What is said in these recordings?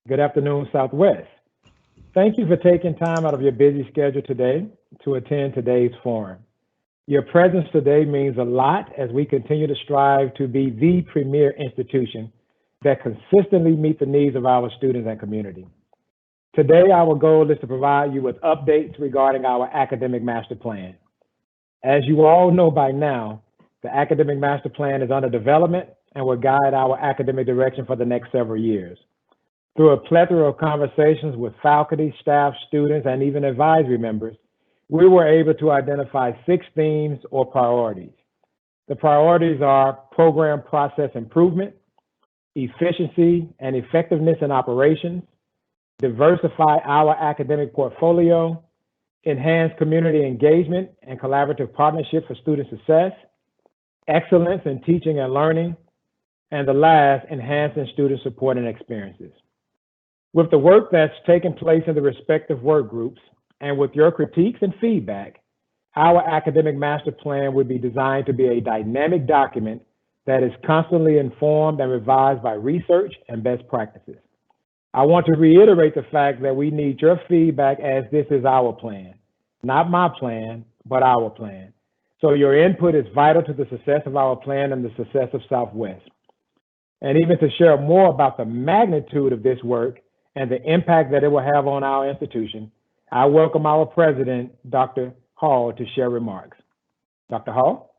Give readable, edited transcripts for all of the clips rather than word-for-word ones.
Good afternoon, Southwest. Thank you for taking time out of your busy schedule today to attend today's forum. Your presence today means a lot as we continue to strive to be the premier institution that consistently meet the needs of our students and community. Today, our goal is to provide you with updates regarding our academic master plan. As you all know by now, the academic master plan is under development and will guide our academic direction for the next several years. Through a plethora of conversations with faculty, staff, students, and even advisory members, we were able to identify 6 themes or priorities. The priorities are program process improvement, efficiency and effectiveness in operations, diversify our academic portfolio, enhance community engagement and collaborative partnership for student success, excellence in teaching and learning, and the last, enhancing student support and experiences. With the work that's taken place in the respective work groups, and with your critiques and feedback, our academic master plan would be designed to be a dynamic document that is constantly informed and revised by research and best practices. I want to reiterate the fact that we need your feedback as this is our plan, not my plan, but our plan. So your input is vital to the success of our plan and the success of Southwest. And even to share more about the magnitude of this work and the impact that it will have on our institution, I welcome our president, Dr. Hall, to share remarks. Dr. Hall?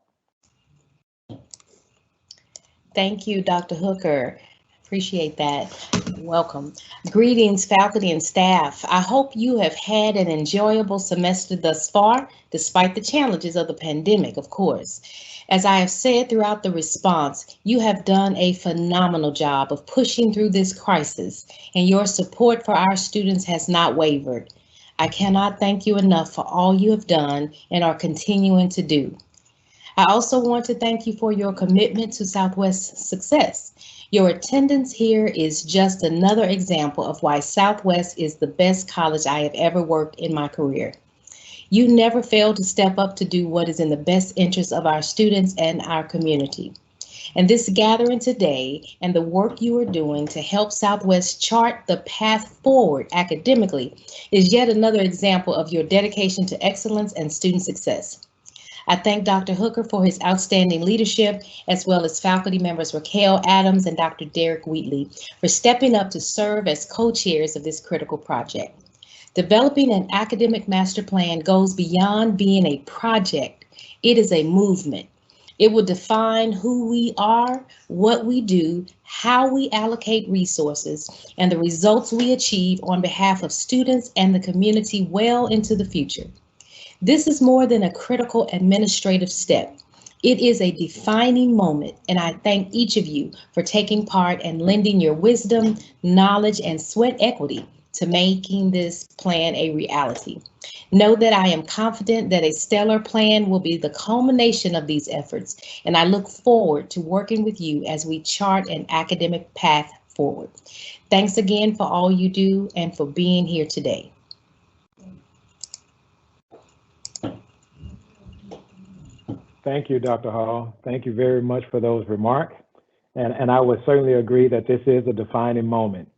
Thank you, Dr. Hooker. Appreciate that. Welcome. Greetings, faculty and staff. I hope you have had an enjoyable semester thus far, despite the challenges of the pandemic, of course. As I have said throughout the response, you have done a phenomenal job of pushing through this crisis, and your support for our students has not wavered. I cannot thank you enough for all you have done and are continuing to do. I also want to thank you for your commitment to Southwest's success. Your attendance here is just another example of why Southwest is the best college I have ever worked in my career. You never fail to step up to do what is in the best interest of our students and our community. And this gathering today and the work you are doing to help Southwest chart the path forward academically is yet another example of your dedication to excellence and student success. I thank Dr. Hooker for his outstanding leadership, as well as faculty members Raquel Adams and Dr. Derek Wheatley for stepping up to serve as co-chairs of this critical project. Developing an academic master plan goes beyond being a project. It is a movement. It will define who we are, what we do, how we allocate resources, and the results we achieve on behalf of students and the community well into the future. This is more than a critical administrative step. It is a defining moment, and I thank each of you for taking part and lending your wisdom, knowledge, and sweat equity to making this plan a reality. Know that I am confident that a stellar plan will be the culmination of these efforts, and I look forward to working with you as we chart an academic path forward. Thanks again for all you do and for being here today. Thank you, Dr. Hall. Thank you very much for those remarks. And I would certainly agree that this is a defining moment.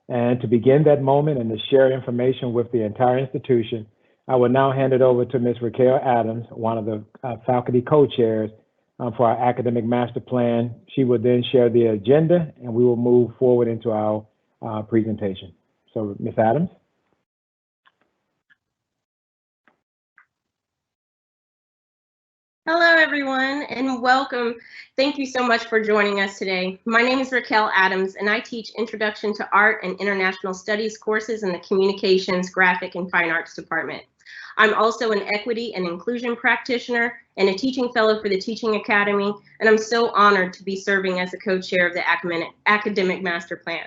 And to begin that moment and to share information with the entire institution, I will now hand it over to Ms. Raquel Adams, one of the faculty co-chairs for our academic master plan. She will then share the agenda and we will move forward into our presentation. So Ms. Adams. Hello, everyone, and welcome. Thank you so much for joining us today. My name is Raquel Adams, and I teach Introduction to Art and International Studies courses in the Communications, Graphic, and Fine Arts Department. I'm also an equity and inclusion practitioner and a teaching fellow for the Teaching Academy, and I'm so honored to be serving as the co-chair of the Academic Master Plan.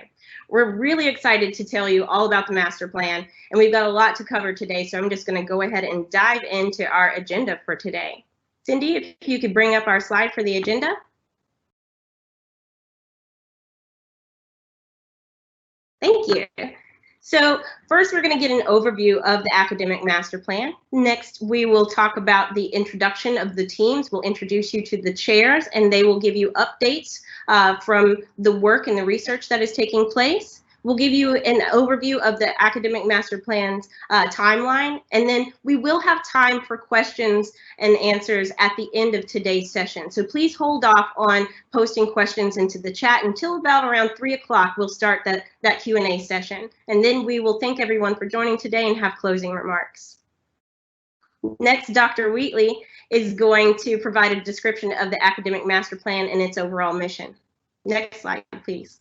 We're really excited to tell you all about the master plan, and we've got a lot to cover today, so I'm just going to go ahead and dive into our agenda for today. Cindy, if you could bring up our slide for the agenda. Thank you. So first, we're going to get an overview of the academic master plan. Next, we will talk about the introduction of the teams. We'll introduce you to the chairs, and they will give you updates from the work and the research that is taking place. We'll give you an overview of the Academic Master Plan's timeline, and then we will have time for questions and answers at the end of today's session. So please hold off on posting questions into the chat until about around 3 o'clock. We'll start that Q&A session, and then we will thank everyone for joining today and have closing remarks. Next, Dr. Wheatley is going to provide a description of the Academic Master Plan and its overall mission. Next slide, please.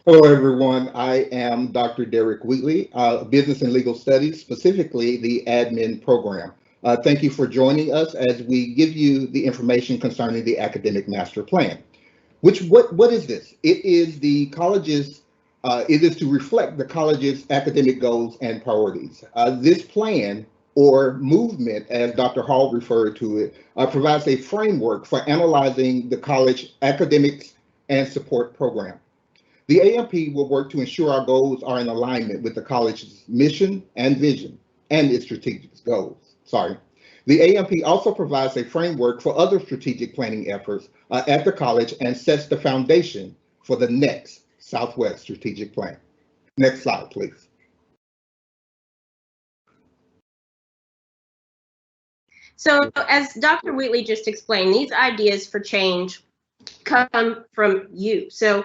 Hello, everyone. I am Dr. Derek Wheatley, Business and Legal Studies, specifically the admin program. Thank you for joining us as we give you the information concerning the Academic Master Plan. What is this? It is the college's, it is to reflect the college's academic goals and priorities. This plan, or movement, as Dr. Hall referred to it, provides a framework for analyzing the college academics and support program. The AMP will work to ensure our goals are in alignment with the college's mission and vision and its strategic goals. The AMP also provides a framework for other strategic planning efforts at the college and sets the foundation for the next Southwest Strategic Plan. Next slide, please. So as Dr. Wheatley just explained, these ideas for change come from you. So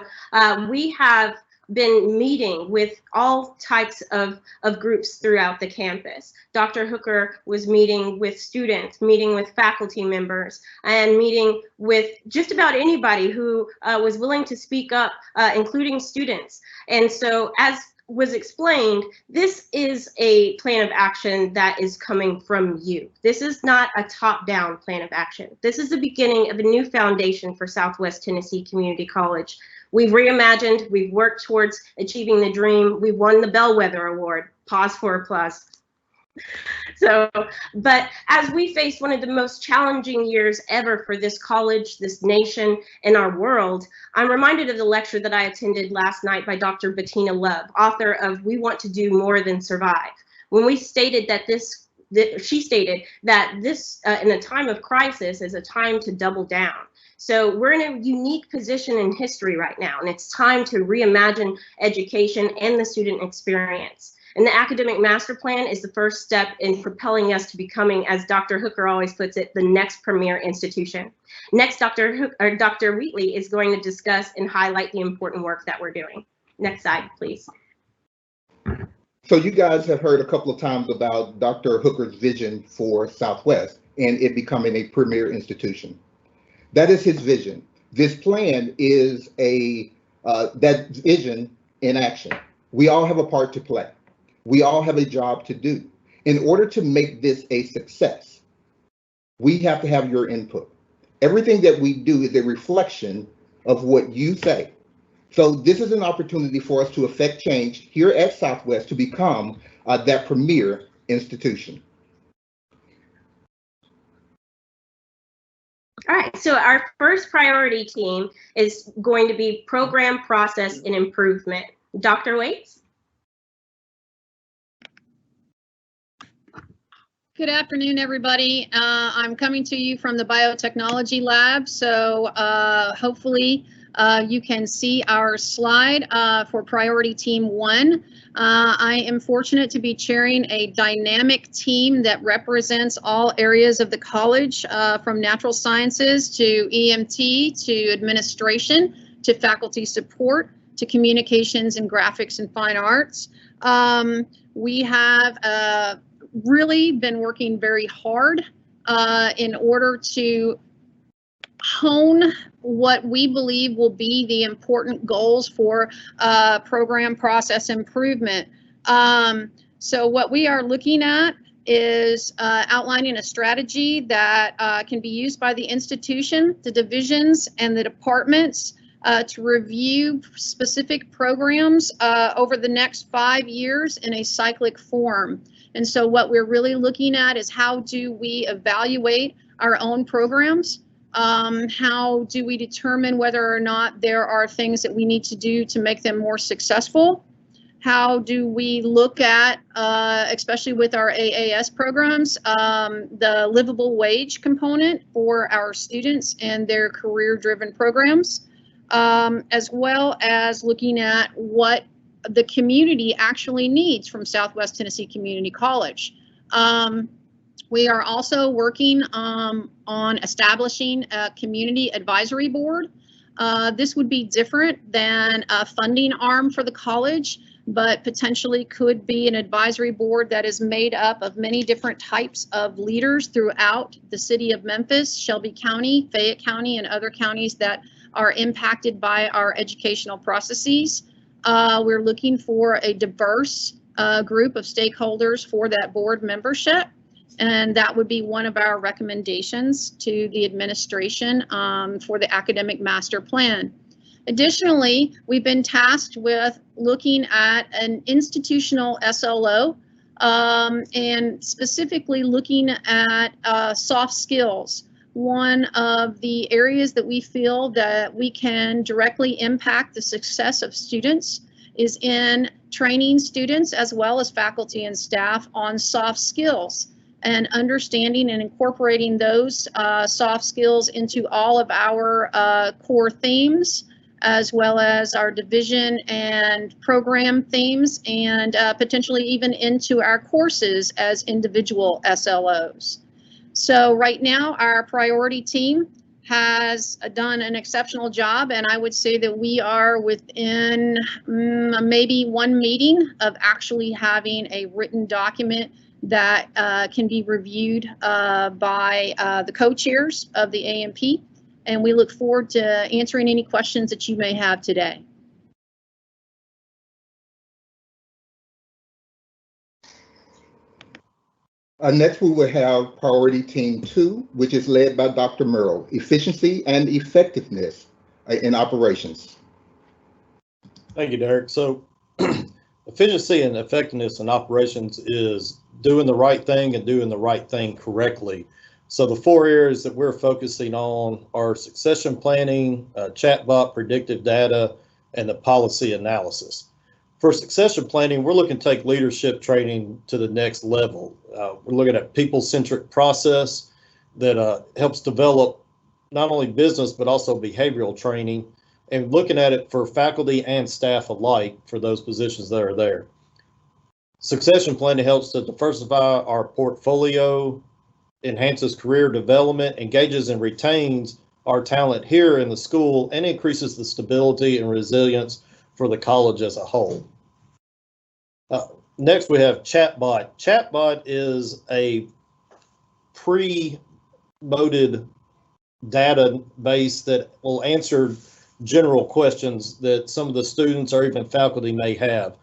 we have been meeting with all types of groups throughout the campus. Dr. Hooker was meeting with students, meeting with faculty members, and meeting with just about anybody who was willing to speak up, including students. And so as was explained, this is a plan of action that is coming from you. This is not a top-down plan of action. This is the beginning of a new foundation for Southwest Tennessee Community College. We've reimagined, we've worked towards achieving the dream. We won the Bellwether Award, pause for applause. So, but as we face one of the most challenging years ever for this college, this nation, and our world, I'm reminded of the lecture that I attended last night by Dr. Bettina Love, author of We Want to Do More Than Survive. When we stated that she stated that this, in a time of crisis, is a time to double down. So we're in a unique position in history right now, and it's time to reimagine education and the student experience. And the Academic Master Plan is the first step in propelling us to becoming, as Dr. Hooker always puts it, the next premier institution. Next, Dr. Wheatley is going to discuss and highlight the important work that we're doing. Next slide, please. So you guys have heard a couple of times about Dr. Hooker's vision for Southwest and it becoming a premier institution. That is his vision. This plan is that vision in action. We all have a part to play. We all have a job to do. In order to make this a success, we have to have your input. Everything that we do is a reflection of what you say. So this is an opportunity for us to affect change here at Southwest to become that premier institution. All right, so our first priority team is going to be program, process, and improvement. Dr. Waits? Good afternoon, everybody. I'm coming to you from the biotechnology lab, so hopefully you can see our slide for priority team 1. I am fortunate to be chairing a dynamic team that represents all areas of the college, from natural sciences to EMT to administration to faculty support to communications and graphics and fine arts. We have really been working very hard in order to hone what we believe will be the important goals for program process improvement. So what we are looking at is outlining a strategy that can be used by the institution, the divisions, and the departments to review specific programs over the next 5 years in a cyclic form. And so what we're really looking at is how do we evaluate our own programs? How do we determine whether or not there are things that we need to do to make them more successful? How do we look at, especially with our AAS programs, the livable wage component for our students and their career-driven programs? as well as looking at what the community actually needs from Southwest Tennessee Community College. We are also working on establishing a community advisory board. This would be different than a funding arm for the college, but potentially could be an advisory board that is made up of many different types of leaders throughout the city of Memphis, Shelby County, Fayette County, and other counties that are impacted by our educational processes. We're looking for a diverse group of stakeholders for that board membership, and that would be one of our recommendations to the administration for the academic master plan. Additionally, we've been tasked with looking at an institutional SLO and specifically looking at soft skills. One of the areas that we feel that we can directly impact the success of students is in training students as well as faculty and staff on soft skills and understanding and incorporating those soft skills into all of our core themes, as well as our division and program themes, and potentially even into our courses as individual SLOs. So right now, our priority team has done an exceptional job, and I would say that we are within maybe one meeting of actually having a written document that can be reviewed by the co-chairs of the AMP. And we look forward to answering any questions that you may have today. Next, we will have Priority Team 2, which is led by Dr. Merle, Efficiency and Effectiveness in Operations. Thank you, Derek. So efficiency and effectiveness in operations is doing the right thing and doing the right thing correctly. So the 4 areas that we're focusing on are succession planning, chatbot, predictive data, and the policy analysis. For succession planning, we're looking to take leadership training to the next level. We're looking at people-centric process that helps develop not only business, but also behavioral training, and looking at it for faculty and staff alike for those positions that are there. Succession planning helps to diversify our portfolio, enhances career development, engages and retains our talent here in the school, and increases the stability and resilience for the college as a whole. Next, we have Chatbot. Chatbot is a pre-loaded database that will answer general questions that some of the students or even faculty may have.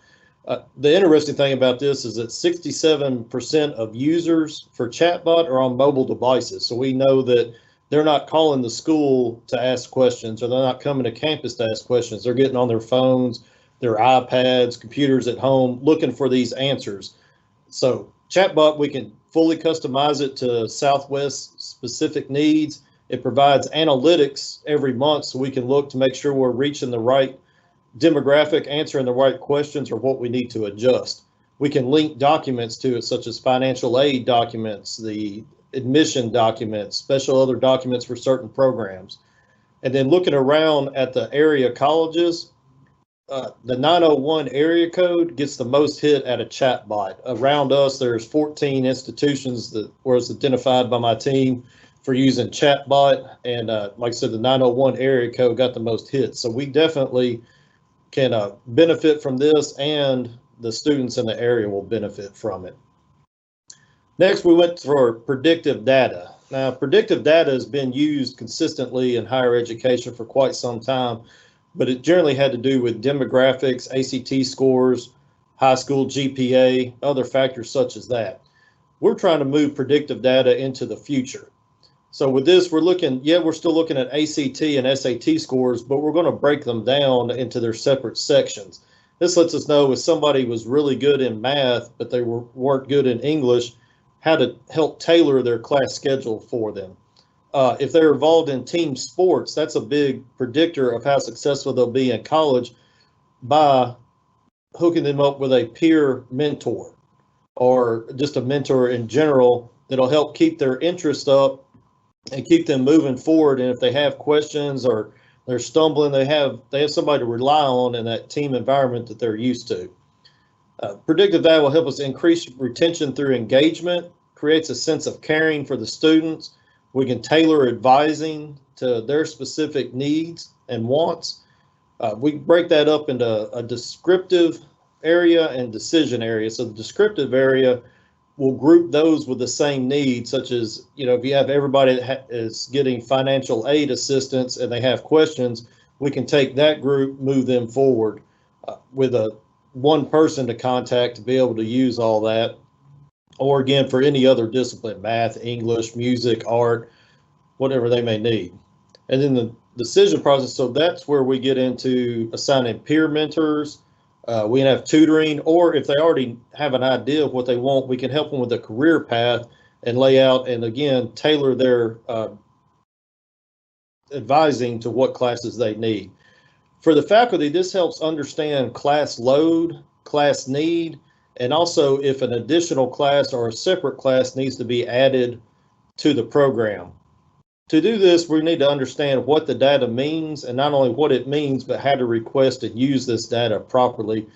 The interesting thing about this is that 67% of users for Chatbot are on mobile devices. So we know that they're not calling the school to ask questions, or they're not coming to campus to ask questions. They're getting on their phones, their iPads, computers at home, looking for these answers. So Chatbot, we can fully customize it to Southwest specific needs. It provides analytics every month so we can look to make sure we're reaching the right demographic, answering the right questions, or what we need to adjust. We can link documents to it, such as financial aid documents, the admission documents, special other documents for certain programs. And then looking around at the area colleges, the 901 area code gets the most hit at a chatbot. Around us, there's 14 institutions that was identified by my team for using chatbot, and like I said, the 901 area code got the most hits. So we definitely can benefit from this, and the students in the area will benefit from it. Next, we went for predictive data. Now, predictive data has been used consistently in higher education for quite some time, but it generally had to do with demographics, ACT scores, high school GPA, other factors such as that. We're trying to move predictive data into the future. So with this, we're still looking at ACT and SAT scores, but we're going to break them down into their separate sections. This lets us know if somebody was really good in math, but they weren't good in English, how to help tailor their class schedule for them. If they're involved in team sports, that's a big predictor of how successful they'll be in college by hooking them up with a peer mentor or just a mentor in general that'll help keep their interest up and keep them moving forward. And if they have questions or they're stumbling, they have somebody to rely on in that team environment that they're used to. Predictive data will help us increase retention through engagement, creates a sense of caring for the students. We can tailor advising to their specific needs and wants. We break that up into a descriptive area and decision area. So the descriptive area will group those with the same needs, such as, if you have everybody that is getting financial aid assistance and they have questions, we can take that group, move them forward with one person to contact to be able to use all that. Or again, for any other discipline, math, English, music, art, whatever they may need. And then the decision process, so that's where we get into assigning peer mentors. We can have tutoring, or if they already have an idea of what they want, we can help them with a career path and lay out, and again, tailor their advising to what classes they need. For the faculty, this helps understand class load, class need, and also if an additional class or a separate class needs to be added to the program. To do this, we need to understand what the data means, and not only what it means, but how to request and use this data properly,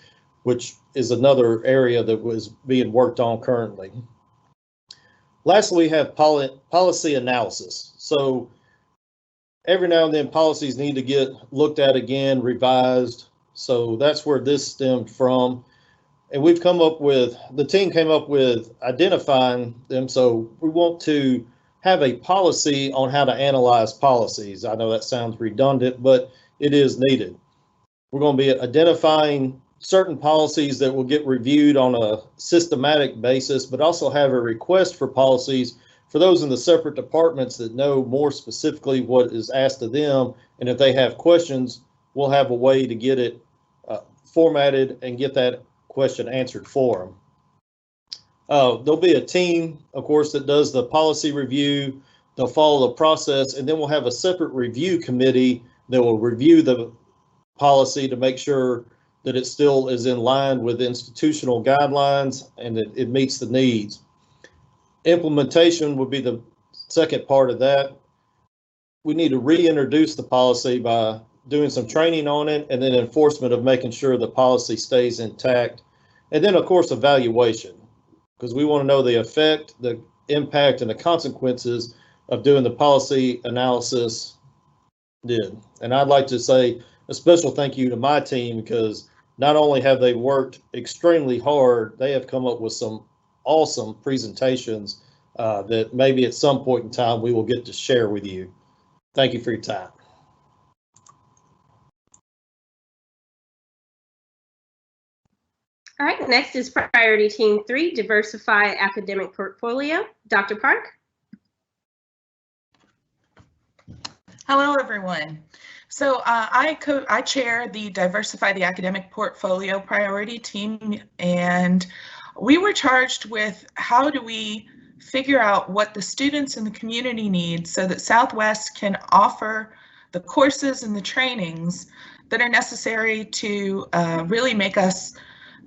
which is another area that was being worked on currently. Lastly, we have policy analysis. So every now and then policies need to get looked at again, revised. So that's where this stemmed from. And we've come up with, the team came up with identifying them. So we want to have a policy on how to analyze policies. I know that sounds redundant, but it is needed. We're going to be identifying certain policies that will get reviewed on a systematic basis, but also have a request for policies for those in the separate departments that know more specifically what is asked of them. And if they have questions, we'll have a way to get it formatted and get that question answered for them. There'll be a team, of course, that does the policy review. They'll follow the process, and then we'll have a separate review committee that will review the policy to make sure that it still is in line with institutional guidelines and that it meets the needs. Implementation would be the second part of that. We need to reintroduce the policy by doing some training on it, and then enforcement of making sure the policy stays intact. And then, of course, evaluation, because we want to know the effect, the impact, and the consequences of doing the policy analysis did. And I'd like to say a special thank you to my team, because not only have they worked extremely hard, they have come up with some awesome presentations that maybe at some point in time we will get to share with you. Thank you for your time. All right, next is Priority Team 3, Diversify Academic Portfolio. Dr. Park. Hello, everyone. So I chair the Diversify the Academic Portfolio Priority Team, and we were charged with how do we figure out what the students in the community need so that Southwest can offer the courses and the trainings that are necessary to really make us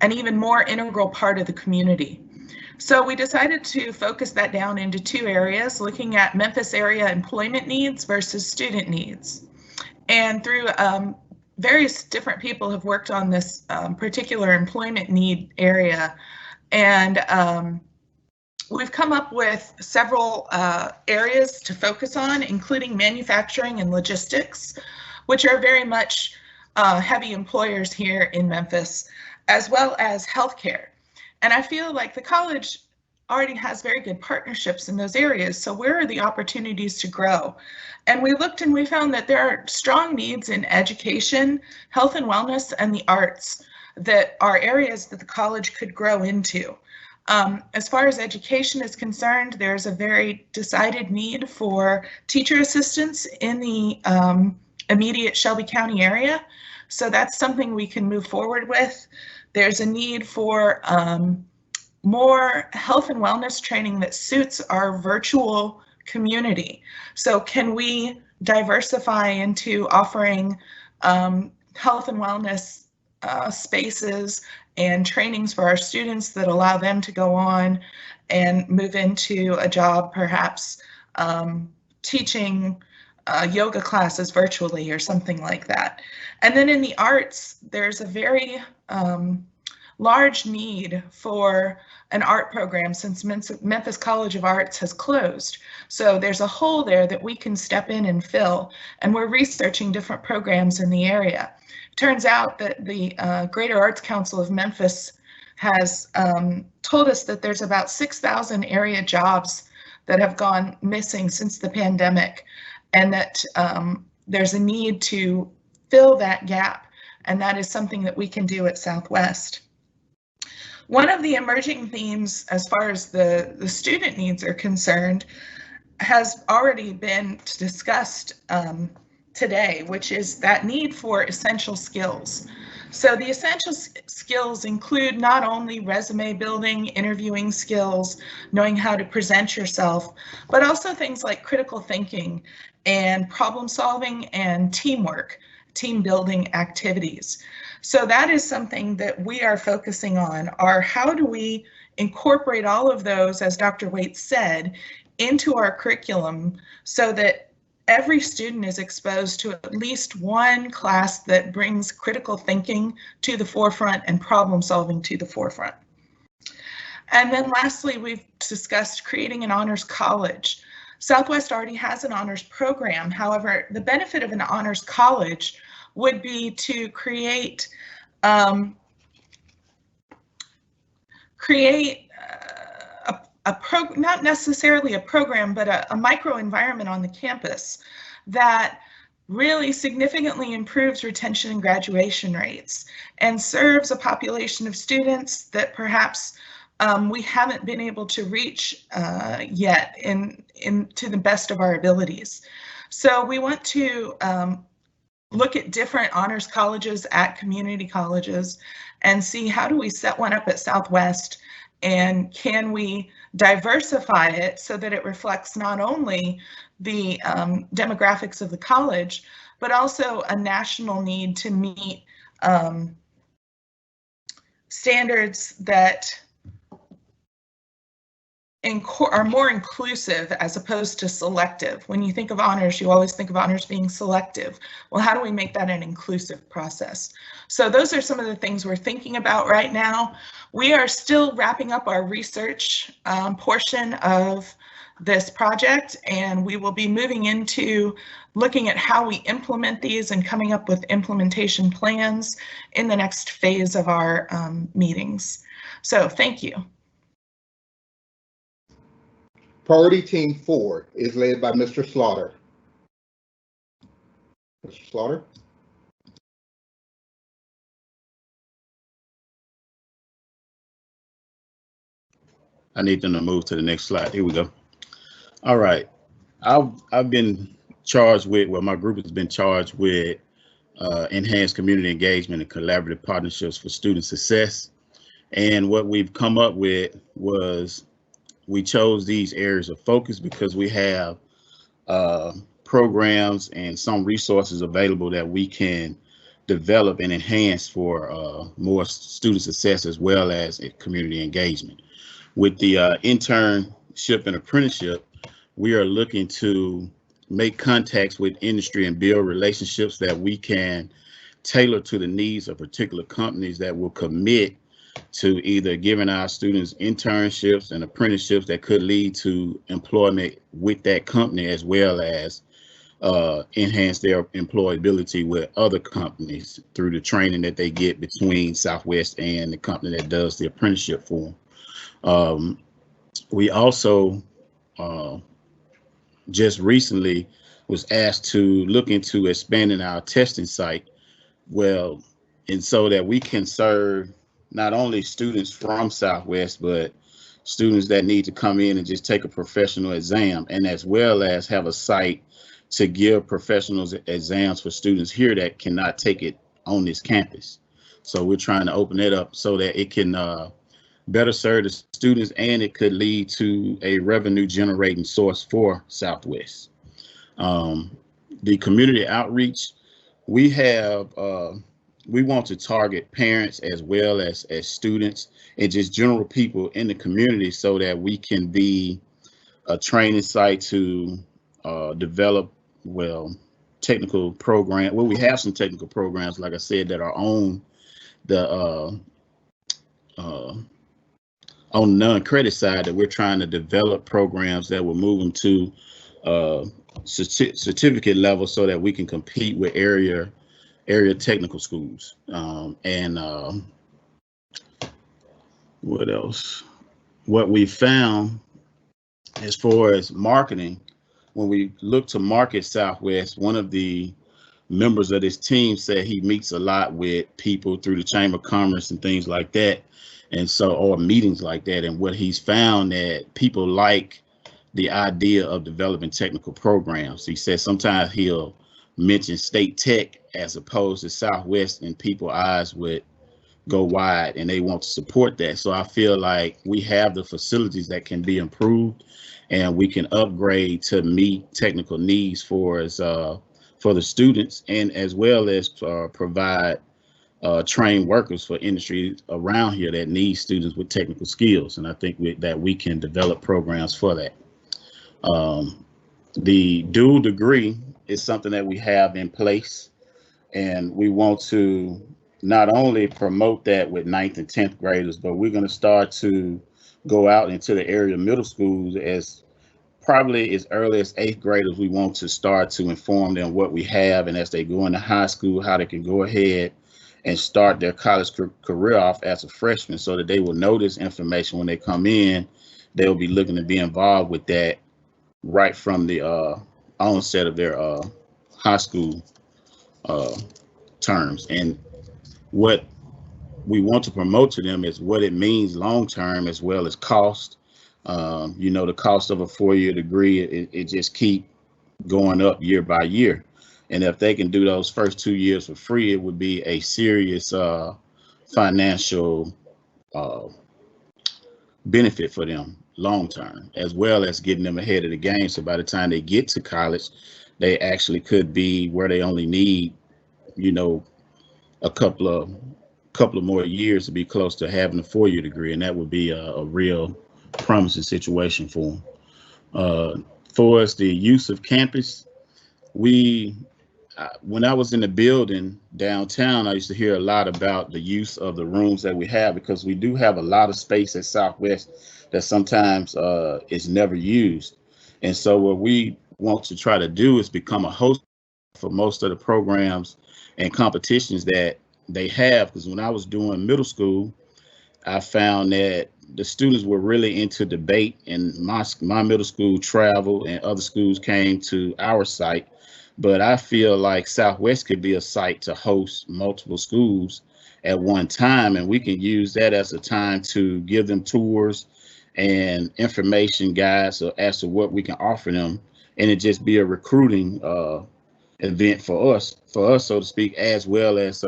an even more integral part of the community. So we decided to focus that down into two areas, looking at Memphis area employment needs versus student needs. And through various different people have worked on this particular employment need area. And we've come up with several areas to focus on, including manufacturing and logistics, which are very much heavy employers here in Memphis, as well as healthcare. And I feel like the college already has very good partnerships in those areas. So where are the opportunities to grow? And we looked and we found that there are strong needs in education, health and wellness, and the arts that are areas that the college could grow into. As far as education is concerned, there's a very decided need for teacher assistants in the immediate Shelby County area. So that's something we can move forward with. There's a need for more health and wellness training that suits our virtual community. So can we diversify into offering health and wellness spaces and trainings for our students that allow them to go on and move into a job, perhaps teaching yoga classes virtually or something like that. And then in the arts, there's a very large need for an art program since Memphis College of Arts has closed. So there's a hole there that we can step in and fill, and we're researching different programs in the area. Turns out that the Greater Arts Council of Memphis has told us that there's about 6,000 area jobs that have gone missing since the pandemic, and that there's a need to fill that gap, and that is something that we can do at Southwest. One of the emerging themes as far as the student needs are concerned has already been discussed today, which is that need for essential skills. So the essential skills include not only resume building, interviewing skills, knowing how to present yourself, but also things like critical thinking and problem solving and teamwork, team building activities. So that is something that we are focusing on, are how do we incorporate all of those, as Dr. Waite said, into our curriculum so that every student is exposed to at least one class that brings critical thinking to the forefront and problem solving to the forefront. And then lastly, we've discussed creating an honors college. Southwest already has an honors program. However, the benefit of an honors college would be to create not necessarily a program, but a micro environment on the campus that really significantly improves retention and graduation rates and serves a population of students that perhaps we haven't been able to reach yet to the best of our abilities. So we want to look at different honors colleges at community colleges and see how do we set one up at Southwest, and can we diversify it so that it reflects not only the demographics of the college, but also a national need to meet standards that are more inclusive as opposed to selective. When you think of honors, you always think of honors being selective. Well, how do we make that an inclusive process? So those are some of the things we're thinking about right now. We are still wrapping up our research portion of this project, and we will be moving into looking at how we implement these and coming up with implementation plans in the next phase of our meetings. So thank you. Priority Team 4 is led by Mr. Slaughter. Mr. Slaughter? I need them to move to the next slide. Here we go. All right. I've been charged with, well, my group has been charged with enhanced community engagement and collaborative partnerships for student success. And what we've come up with was we chose these areas of focus because we have programs and some resources available that we can develop and enhance for more student success as well as community engagement. With the internship and apprenticeship, we are looking to make contacts with industry and build relationships that we can tailor to the needs of particular companies that will commit to either giving our students internships and apprenticeships that could lead to employment with that company, as well as enhance their employability with other companies through the training that they get between Southwest and the company that does the apprenticeship for them. We also just recently was asked to look into expanding our testing site, well, and so that we can serve not only students from Southwest, but students that need to come in and just take a professional exam, and as well as have a site to give professional exams for students here that cannot take it on this campus. So we're trying to open it up so that it can better serve the students, and it could lead to a revenue generating source for Southwest. The community outreach, we have we want to target parents as well as students and just general people in the community so that we can be a training site to develop technical program. Well, we have some technical programs, like I said, that are on the on non-credit side, that we're trying to develop programs that will move them to certificate level so that we can compete with area technical schools. What else? What we found as far as marketing, when we look to market Southwest, one of the members of this team said he meets a lot with people through the Chamber of Commerce and things like that. And so, or meetings like that. And what he's found that people like the idea of developing technical programs. He says sometimes he'll mention State Tech as opposed to Southwest, and people's eyes would go wide and they want to support that. So I feel like we have the facilities that can be improved, and we can upgrade to meet technical needs for the students, and as well as provide trained workers for industries around here that need students with technical skills. And I think that we can develop programs for that. The dual degree is something that we have in place, and we want to not only promote that with 9th and 10th graders, but we're going to start to go out into the area middle schools as probably as early as 8th graders. We want to start to inform them what we have, and as they go into high school, how they can go ahead and start their college career off as a freshman, so that they will know this information when they come in. They'll be looking to be involved with that right from the onset of their high school terms. And what we want to promote to them is what it means long term, as well as cost. The cost of a 4-year degree, it just keep going up year by year. And if they can do those first 2 years for free, it would be a serious financial benefit for them long term, as well as getting them ahead of the game. So by the time they get to college, they actually could be where they only need, a couple of more years to be close to having a 4-year degree, and that would be a real promising situation for them. For us, the use of campus, when I was in the building downtown, I used to hear a lot about the use of the rooms that we have, because we do have a lot of space at Southwest that sometimes is never used. And so what we want to try to do is become a host for most of the programs and competitions that they have. Because when I was doing middle school, I found that the students were really into debate, and my middle school traveled and other schools came to our site. But I feel like Southwest could be a site to host multiple schools at one time, and we can use that as a time to give them tours and information guides as to what we can offer them, and it just be a recruiting event for us, so to speak, as well as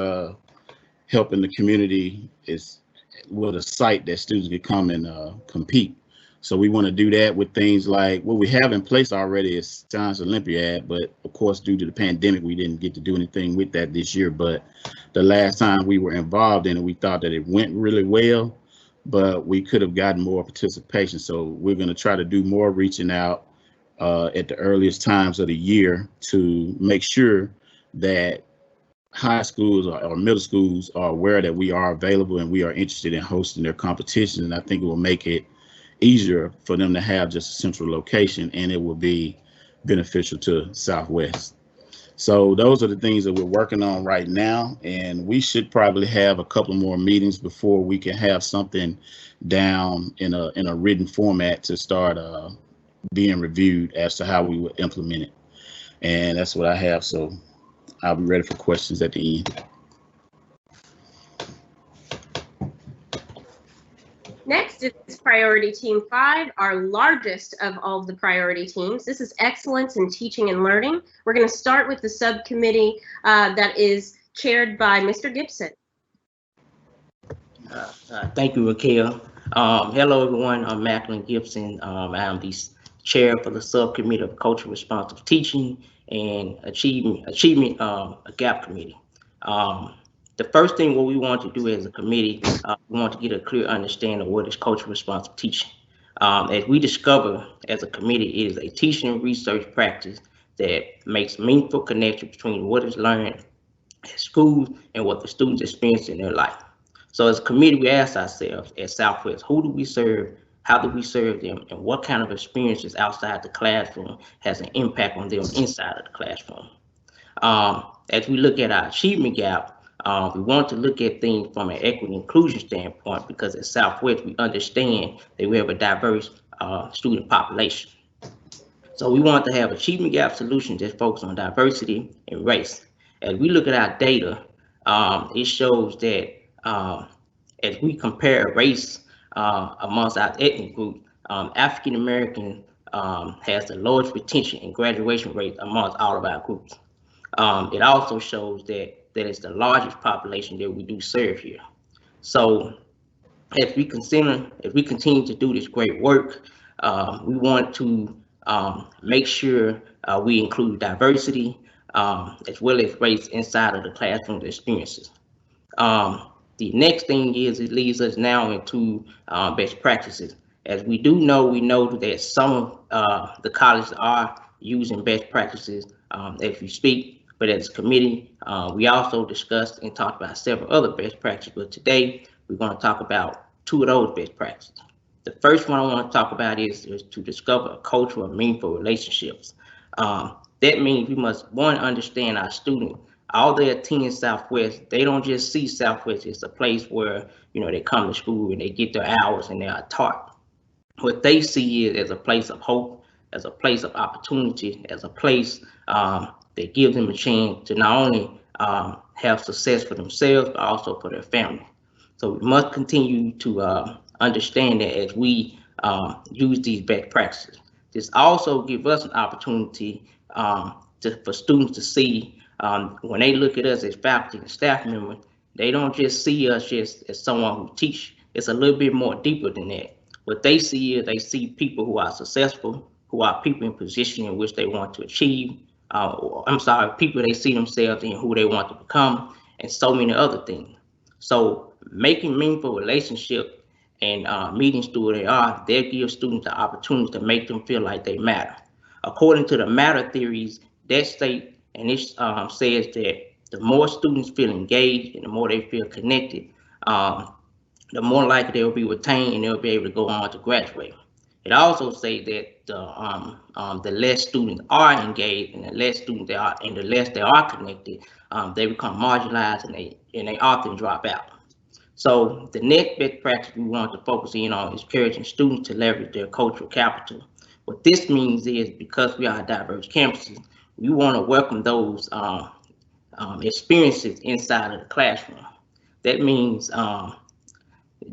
helping the community is with a site that students can come and compete. So we want to do that with things like what we have in place already is Science Olympiad, but of course, due to the pandemic, we didn't get to do anything with that this year. But the last time we were involved in it, we thought that it went really well, but we could have gotten more participation. So we're going to try to do more reaching out at the earliest times of the year to make sure that high schools or middle schools are aware that we are available and we are interested in hosting their competition. And I think it will make it easier for them to have just a central location, and it will be beneficial to Southwest. So those are the things that we're working on right now, and we should probably have a couple more meetings before we can have something down in a written format to start being reviewed as to how we would implement it. And that's what I have. So I'll be ready for questions at the end. Next is Priority Team 5, our largest of all of the priority teams. This is excellence in teaching and learning. We're going to start with the subcommittee that is chaired by Mr. Gibson. Thank you, Raquel. Hello, everyone. I'm Macklin Gibson. I am the chair for the subcommittee of culturally responsive teaching and achievement gap committee. The first thing what we want to do as a committee, we want to get a clear understanding of what is culturally responsive teaching. As we discover as a committee, it is a teaching research practice that makes meaningful connection between what is learned at school and what the students experience in their life. So as a committee, we ask ourselves at Southwest, who do we serve, how do we serve them, and what kind of experiences outside the classroom has an impact on them inside of the classroom. As we look at our achievement gap, we want to look at things from an equity and inclusion standpoint, because at Southwest, we understand that we have a diverse student population. So we want to have achievement gap solutions that focus on diversity and race. As we look at our data, it shows that as we compare race amongst our ethnic group, African American has the lowest retention and graduation rate amongst all of our groups. It also shows that it's the largest population that we do serve here. So as we continue to do this great work, we want to make sure we include diversity as well as race inside of the classroom experiences. The next thing is it leads us now into best practices. As we know that some of the colleges are using best practices as we speak, but as a committee, we also discussed and talked about several other best practices, but today we're going to talk about 2 of those best practices. The first one I want to talk about is to discover a culture of meaningful relationships. That means we must, one, understand our student. All they attend Southwest, they don't just see Southwest as a place where, they come to school and they get their hours and they are taught. What they see is as a place of hope, as a place of opportunity, as a place that gives them a chance to not only have success for themselves, but also for their family. So we must continue to understand that as we use these best practices. This also gives us an opportunity for students to see when they look at us as faculty and staff members, they don't just see us just as someone who teach. It's a little bit more deeper than that. What they see is they see people who are successful, who are people in position in which they want to achieve. People they see themselves in who they want to become, and so many other things. So making meaningful relationships and meeting students where they are, they give students the opportunity to make them feel like they matter. According to the matter theories, that state, and it says that the more students feel engaged and the more they feel connected, the more likely they will be retained and they'll be able to go on to graduate. It also says that the less students are engaged and the less students they are, and the less they are connected, they become marginalized and they often drop out. So the next best practice we want to focus in on is encouraging students to leverage their cultural capital. What this means is, because we are diverse campuses, we want to welcome those experiences inside of the classroom. That means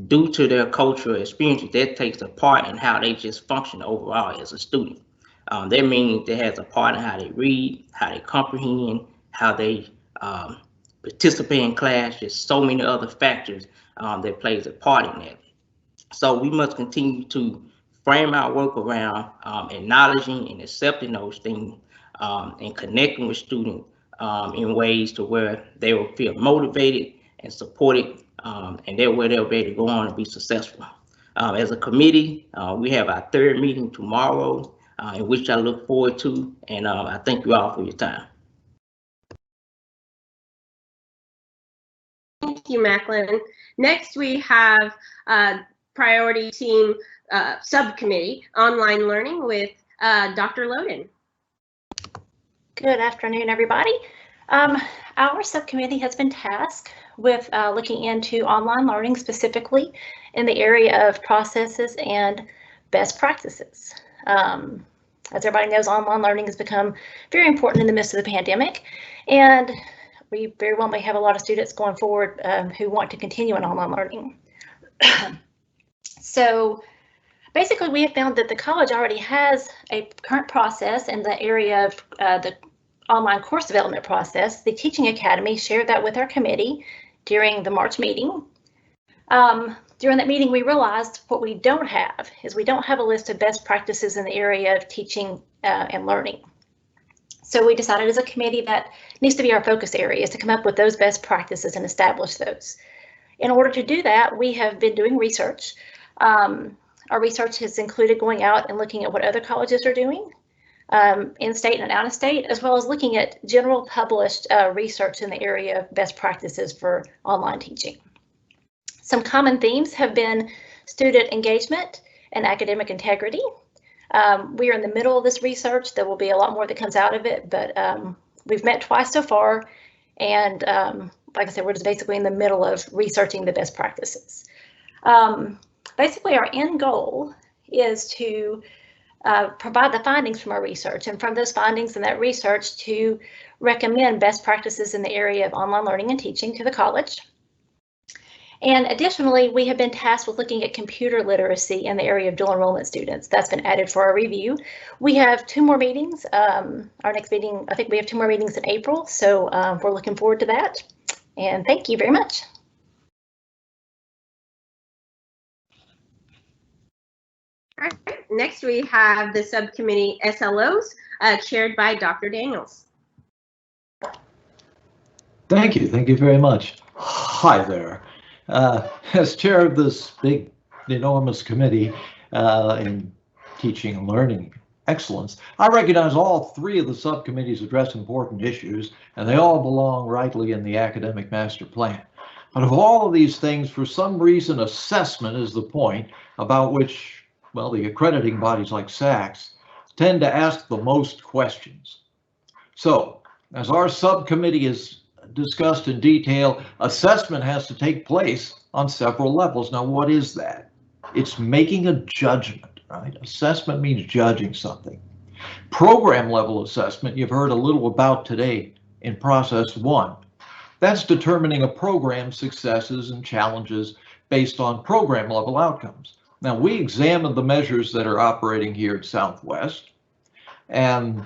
due to their cultural experiences, that takes a part in how they just function overall as a student. That means that has a part in how they read, how they comprehend, how they participate in class, just so many other factors that plays a part in that. So we must continue to frame our work around acknowledging and accepting those things and connecting with students in ways to where they will feel motivated and supported, and that way they'll be able to go on and be successful. As a committee, we have our 3rd meeting tomorrow, in which I look forward to, and I thank you all for your time. Thank you, Macklin. Next, we have Priority Team Subcommittee, Online Learning, with Dr. Loden. Good afternoon, everybody. Our subcommittee has been tasked with looking into online learning, specifically in the area of processes and best practices. As everybody knows, online learning has become very important in the midst of the pandemic, and we very well may have a lot of students going forward who want to continue in online learning. So basically, we have found that the college already has a current process in the area of the online course development process. The Teaching Academy shared that with our committee during the March meeting. During that meeting, we realized what we don't have is we don't have a list of best practices in the area of teaching and learning. So we decided as a committee that needs to be our focus area, is to come up with those best practices and establish those. In order to do that, we have been doing research. Our research has included going out and looking at what other colleges are doing. in-state and out-of-state, as well as looking at general published research in the area of best practices for online teaching. Some common themes have been student engagement and academic integrity. We are in the middle of this research. There will be a lot more that comes out of it, but we've met twice so far. And like I said, we're just basically in the middle of researching the best practices. Basically, our end goal is to provide the findings from our research, and from those findings and that research to recommend best practices in the area of online learning and teaching to the college. And additionally, we have been tasked with looking at computer literacy in the area of dual enrollment students. That's been added for our review. We have 2 more meetings. Our next meeting, I think we have 2 more meetings in April, so we're looking forward to that. And thank you very much. All right, next we have the subcommittee SLOs chaired by Dr. Daniels. Thank you very much. Hi there. As chair of this big, enormous committee in teaching and learning excellence, I recognize all 3 of the subcommittees address important issues, and they all belong rightly in the academic master plan. But of all of these things, for some reason, assessment is the point about which, well, the accrediting bodies like SACS tend to ask the most questions. So, as our subcommittee is discussed in detail, assessment has to take place on several levels. Now, what is that? It's making a judgment, right? Assessment means judging something. Program level assessment, you've heard a little about today in process 1. That's determining a program's successes and challenges based on program level outcomes. Now, we examined the measures that are operating here at Southwest, and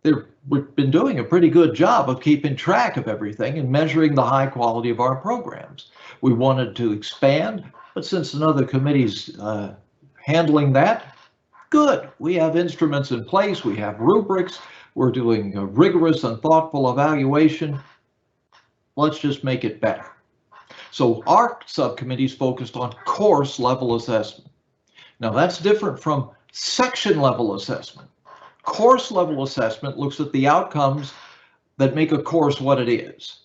we've been doing a pretty good job of keeping track of everything and measuring the high quality of our programs. We wanted to expand, but since another committee's handling that, good. We have instruments in place, we have rubrics, we're doing a rigorous and thoughtful evaluation. Let's just make it better. So our subcommittee is focused on course level assessment. Now that's different from section level assessment. Course level assessment looks at the outcomes that make a course what it is.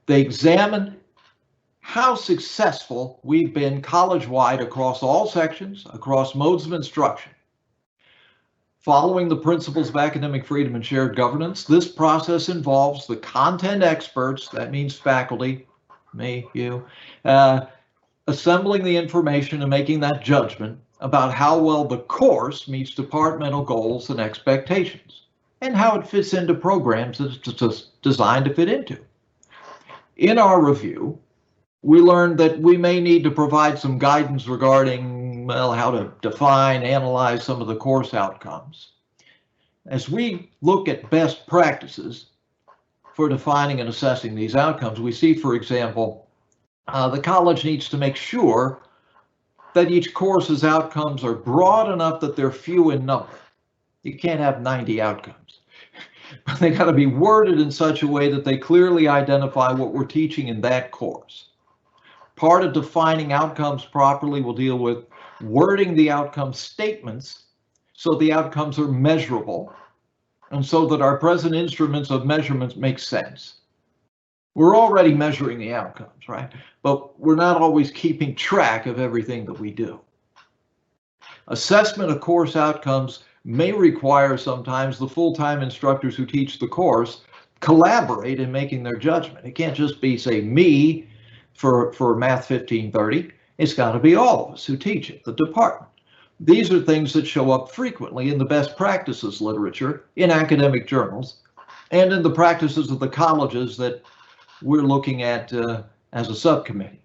They examine how successful we've been college-wide across all sections, across modes of instruction. Following the principles of academic freedom and shared governance, this process involves the content experts, that means faculty, me, you, assembling the information and making that judgment about how well the course meets departmental goals and expectations, and how it fits into programs that it's designed to fit into. In our review, we learned that we may need to provide some guidance regarding, well, how to define, analyze some of the course outcomes. As we look at best practices for defining and assessing these outcomes, we see, for example, the college needs to make sure that each course's outcomes are broad enough that they're few in number. You can't have 90 outcomes. But they got to be worded in such a way that they clearly identify what we're teaching in that course. Part of defining outcomes properly will deal with wording the outcome statements so the outcomes are measurable and so that our present instruments of measurements make sense. We're already measuring the outcomes, right? But we're not always keeping track of everything that we do. Assessment of course outcomes may require sometimes the full-time instructors who teach the course collaborate in making their judgment. It can't just be, say, me for Math 1530. It's got to be all of us who teach it, the department. These are things that show up frequently in the best practices literature, in academic journals, and in the practices of the colleges that we're looking at as a subcommittee.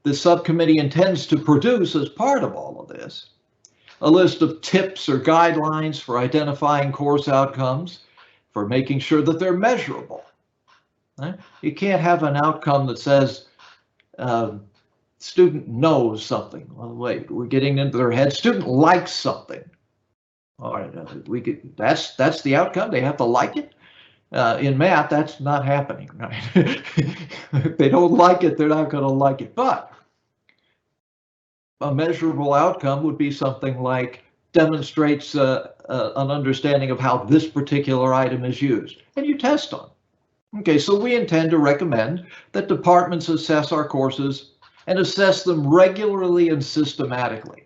The subcommittee intends to produce, as part of all of this, a list of tips or guidelines for identifying course outcomes, for making sure that they're measurable. Right? You can't have an outcome that says student knows something. Well, wait, we're getting into their head. Student likes something. All right, that's the outcome. They have to like it. In math, that's not happening, right? If they don't like it, they're not going to like it. But a measurable outcome would be something like demonstrates an understanding of how this particular item is used, and you test on it. Okay, so we intend to recommend that departments assess our courses and assess them regularly and systematically.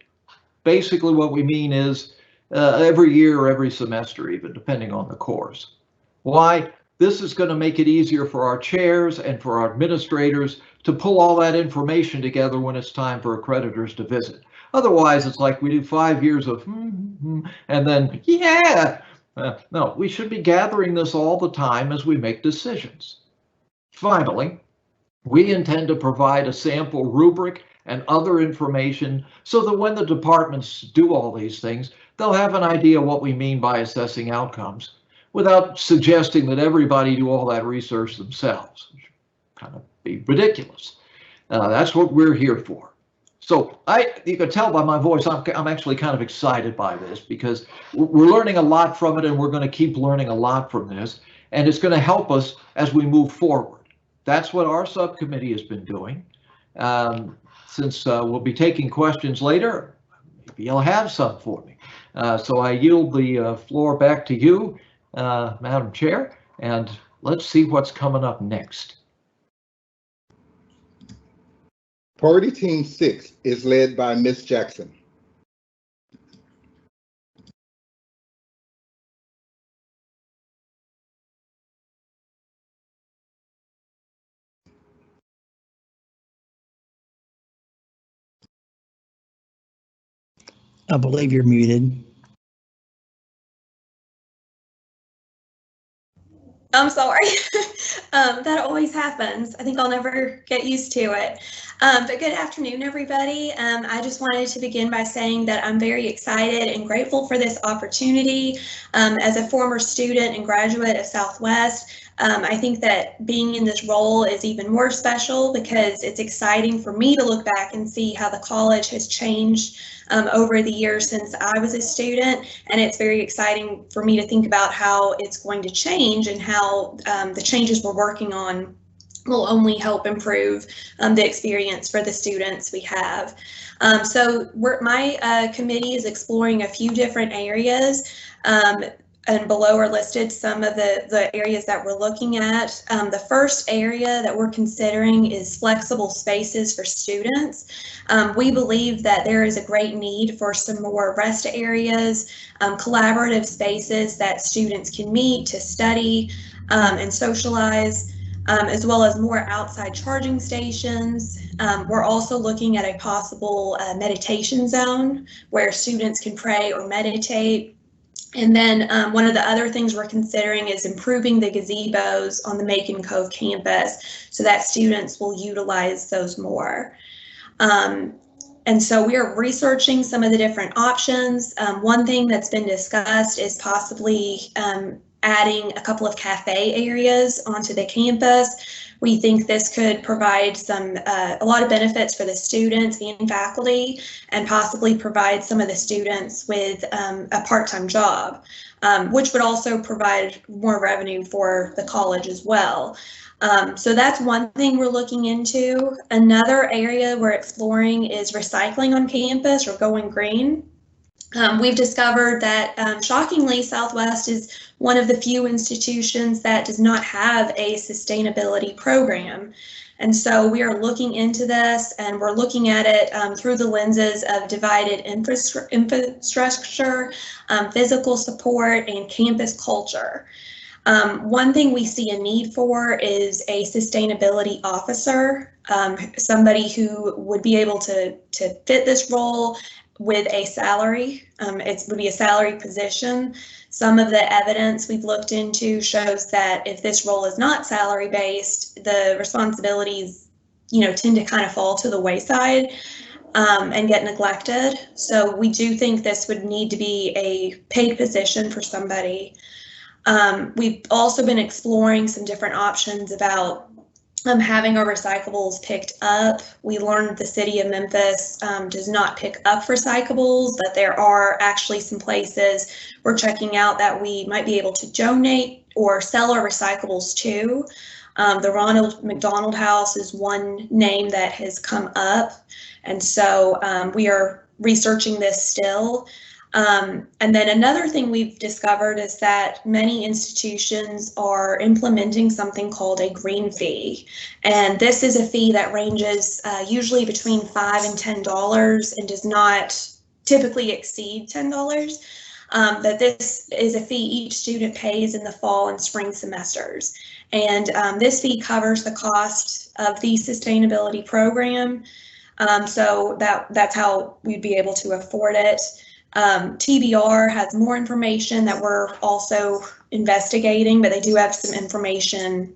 Basically, what we mean is every year or every semester, even depending on the course. Why? This is going to make it easier for our chairs and for our administrators to pull all that information together when it's time for accreditors to visit. Otherwise, it's like we do 5 years of and then, yeah. No, we should be gathering this all the time as we make decisions. Finally, we intend to provide a sample rubric and other information so that when the departments do all these things, they'll have an idea what we mean by assessing outcomes without suggesting that everybody do all that research themselves, which would kind of be ridiculous. That's what we're here for. So you can tell by my voice, I'm actually kind of excited by this because we're learning a lot from it, and we're going to keep learning a lot from this, and it's going to help us as we move forward. That's what our subcommittee has been doing. Since we'll be taking questions later, maybe you'll have some for me. So I yield the floor back to you, Madam Chair, and let's see what's coming up next. Priority Team 6 is led by Ms. Jackson. I believe you're muted. I'm sorry. That always happens. I think I'll never get used to it. But good afternoon, everybody. I just wanted to begin by saying that I'm very excited and grateful for this opportunity. As a former student and graduate of Southwest, I think that being in this role is even more special because it's exciting for me to look back and see how the college has changed over the years since I was a student, and it's very exciting for me to think about how it's going to change and how the changes we're working on will only help improve the experience for the students we have. So my committee is exploring a few different areas. And below are listed some of the areas that we're looking at. The first area that we're considering is flexible spaces for students. We believe that there is a great need for some more rest areas, collaborative spaces that students can meet to study and socialize, as well as more outside charging stations. We're also looking at a possible meditation zone where students can pray or meditate. And then one of the other things we're considering is improving the gazebos on the Macon Cove campus so that students will utilize those more. And so we are researching some of the different options. One thing that's been discussed is possibly adding a couple of cafe areas onto the campus. We think this could provide a lot of benefits for the students and faculty, and possibly provide some of the students with a part-time job, which would also provide more revenue for the college as well. So that's one thing we're looking into. Another area we're exploring is recycling on campus or going green. We've discovered that, shockingly, Southwest is one of the few institutions that does not have a sustainability program. And so we are looking into this, and we're looking at it through the lenses of divided infrastructure, physical support, and campus culture. One thing we see a need for is a sustainability officer, somebody who would be able to fit this role with a salary. It would be a salary position. Some of the evidence we've looked into shows that if this role is not salary based, the responsibilities, tend to kind of fall to the wayside and get neglected. So we do think this would need to be a paid position for somebody. We've also been exploring some different options about having our recyclables picked up. We learned the city of Memphis does not pick up recyclables, but there are actually some places we're checking out that we might be able to donate or sell our recyclables to. The Ronald McDonald House is one name that has come up, and so we are researching this still. And then another thing we've discovered is that many institutions are implementing something called a green fee. And this is a fee that ranges usually between $5 and $10 and does not typically exceed $10. That this is a fee each student pays in the fall and spring semesters. And this fee covers the cost of the sustainability program. So that's how we'd be able to afford it. TBR has more information that we're also investigating, but they do have some information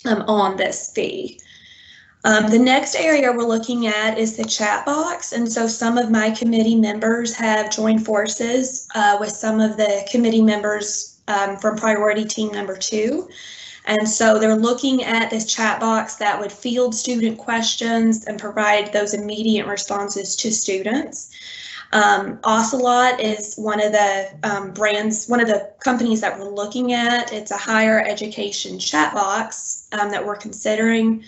on this fee. The next area we're looking at is the chat box. And so some of my committee members have joined forces with some of the committee members from priority team number 2. And so they're looking at this chat box that would field student questions and provide those immediate responses to students. Ocelot is one of the brands, one of the companies that we're looking at. It's a higher education chat box that we're considering.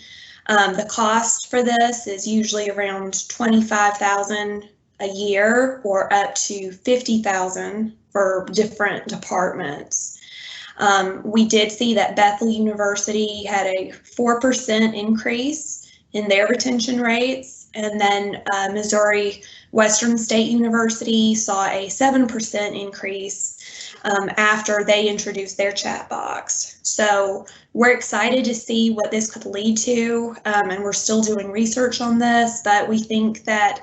The cost for this is usually around $25,000 a year or up to $50,000 for different departments. We did see that Bethel University had a 4% increase in their retention rates, and then Missouri Western State University saw a 7% increase after they introduced their chat box. So we're excited to see what this could lead to, and we're still doing research on this, but we think that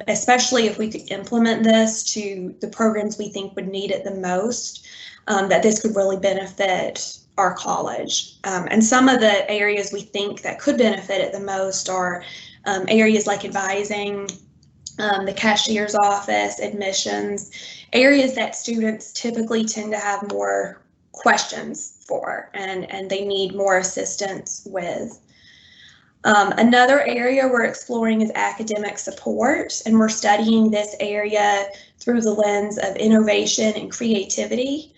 especially if we could implement this to the programs we think would need it the most, that this could really benefit our college. And some of the areas we think that could benefit it the most are areas like advising, the cashier's office, admissions, areas that students typically tend to have more questions for and they need more assistance with. Another area we're exploring is academic support, and we're studying this area through the lens of innovation and creativity.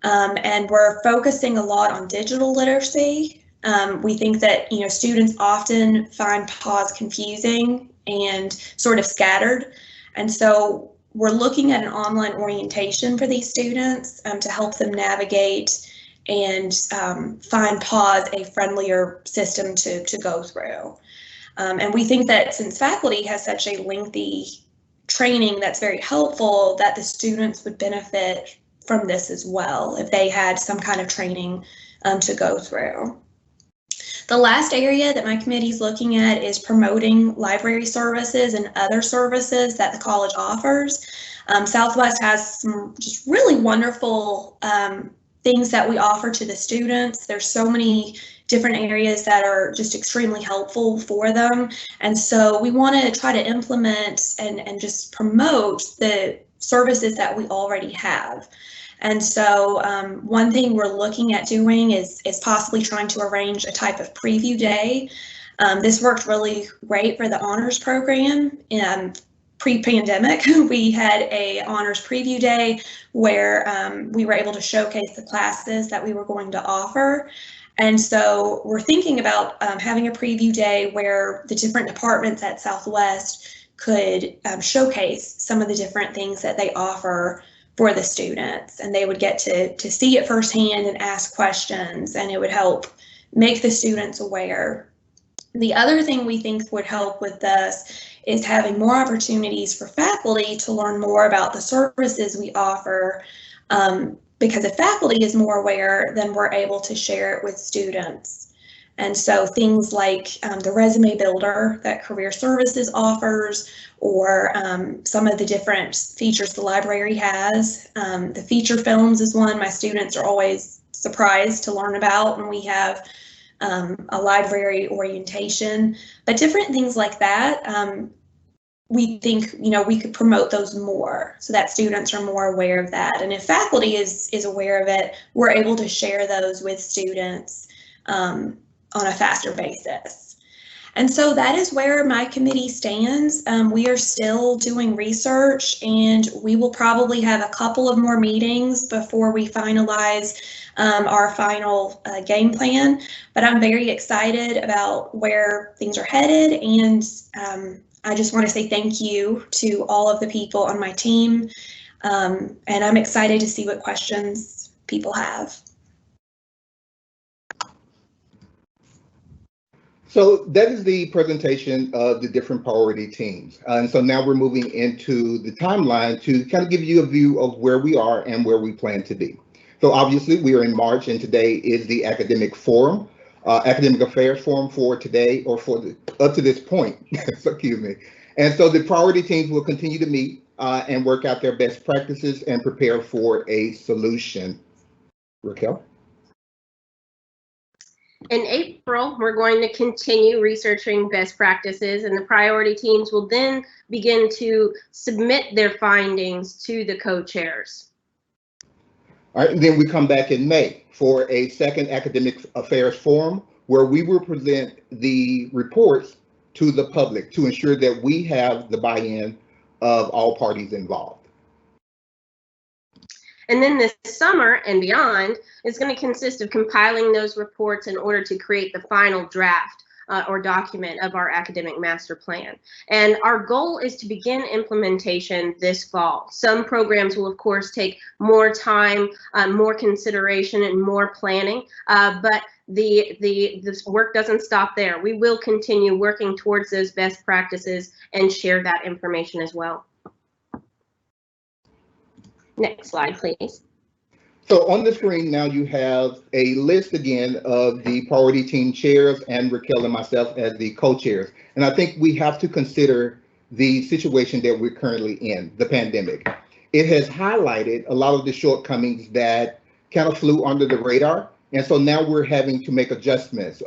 And we're focusing a lot on digital literacy. We think that students often find PAWS confusing and sort of scattered. And so we're looking at an online orientation for these students to help them navigate and find PAWS a friendlier system to go through. And we think that since faculty has such a lengthy training that's very helpful, that the students would benefit from this as well if they had some kind of training to go through. The last area that my committee is looking at is promoting library services and other services that the college offers. Southwest has some just really wonderful things that we offer to the students. There's so many different areas that are just extremely helpful for them. And so we want to try to implement and just promote the services that we already have. And so one thing we're looking at doing is possibly trying to arrange a type of preview day. This worked really great for the honors program. Pre-pandemic, we had a honors preview day where we were able to showcase the classes that we were going to offer. And so we're thinking about having a preview day where the different departments at Southwest could showcase some of the different things that they offer for the students, and they would get to see it firsthand and ask questions, and it would help make the students aware. The other thing we think would help with this is having more opportunities for faculty to learn more about the services we offer, because if faculty is more aware, then we're able to share it with students. And so things like the resume builder that Career Services offers, or some of the different features the library has. The feature films is one my students are always surprised to learn about, and we have a library orientation, but different things like that. We think we could promote those more so that students are more aware of that. And if faculty is aware of it, we're able to share those with students on a faster basis. And so that is where my committee stands. We are still doing research, and we will probably have a couple of more meetings before we finalize our final game plan. But I'm very excited about where things are headed, and I just want to say thank you to all of the people on my team. And I'm excited to see what questions people have. So that is the presentation of the different priority teams. And so now we're moving into the timeline to kind of give you a view of where we are and where we plan to be. So obviously we are in March, and today is the academic forum, academic affairs forum for today, or for the, up to this point, excuse me. And so the priority teams will continue to meet and work out their best practices and prepare for a solution. Raquel? In April, we're going to continue researching best practices, and the priority teams will then begin to submit their findings to the co-chairs. All right, and then we come back in May for a second academic affairs forum where we will present the reports to the public to ensure that we have the buy-in of all parties involved. And then this summer and beyond is going to consist of compiling those reports in order to create the final draft or document of our academic master plan. And our goal is to begin implementation this fall. Some programs will, of course, take more time, more consideration, and more planning, but this work doesn't stop there. We will continue working towards those best practices and share that information as well. Next slide, please. So on the screen now you have a list again of the priority team chairs and Raquel and myself as the co-chairs. And I think we have to consider the situation that we're currently in, the pandemic. It has highlighted a lot of the shortcomings that kind of flew under the radar. And so now we're having to make adjustments,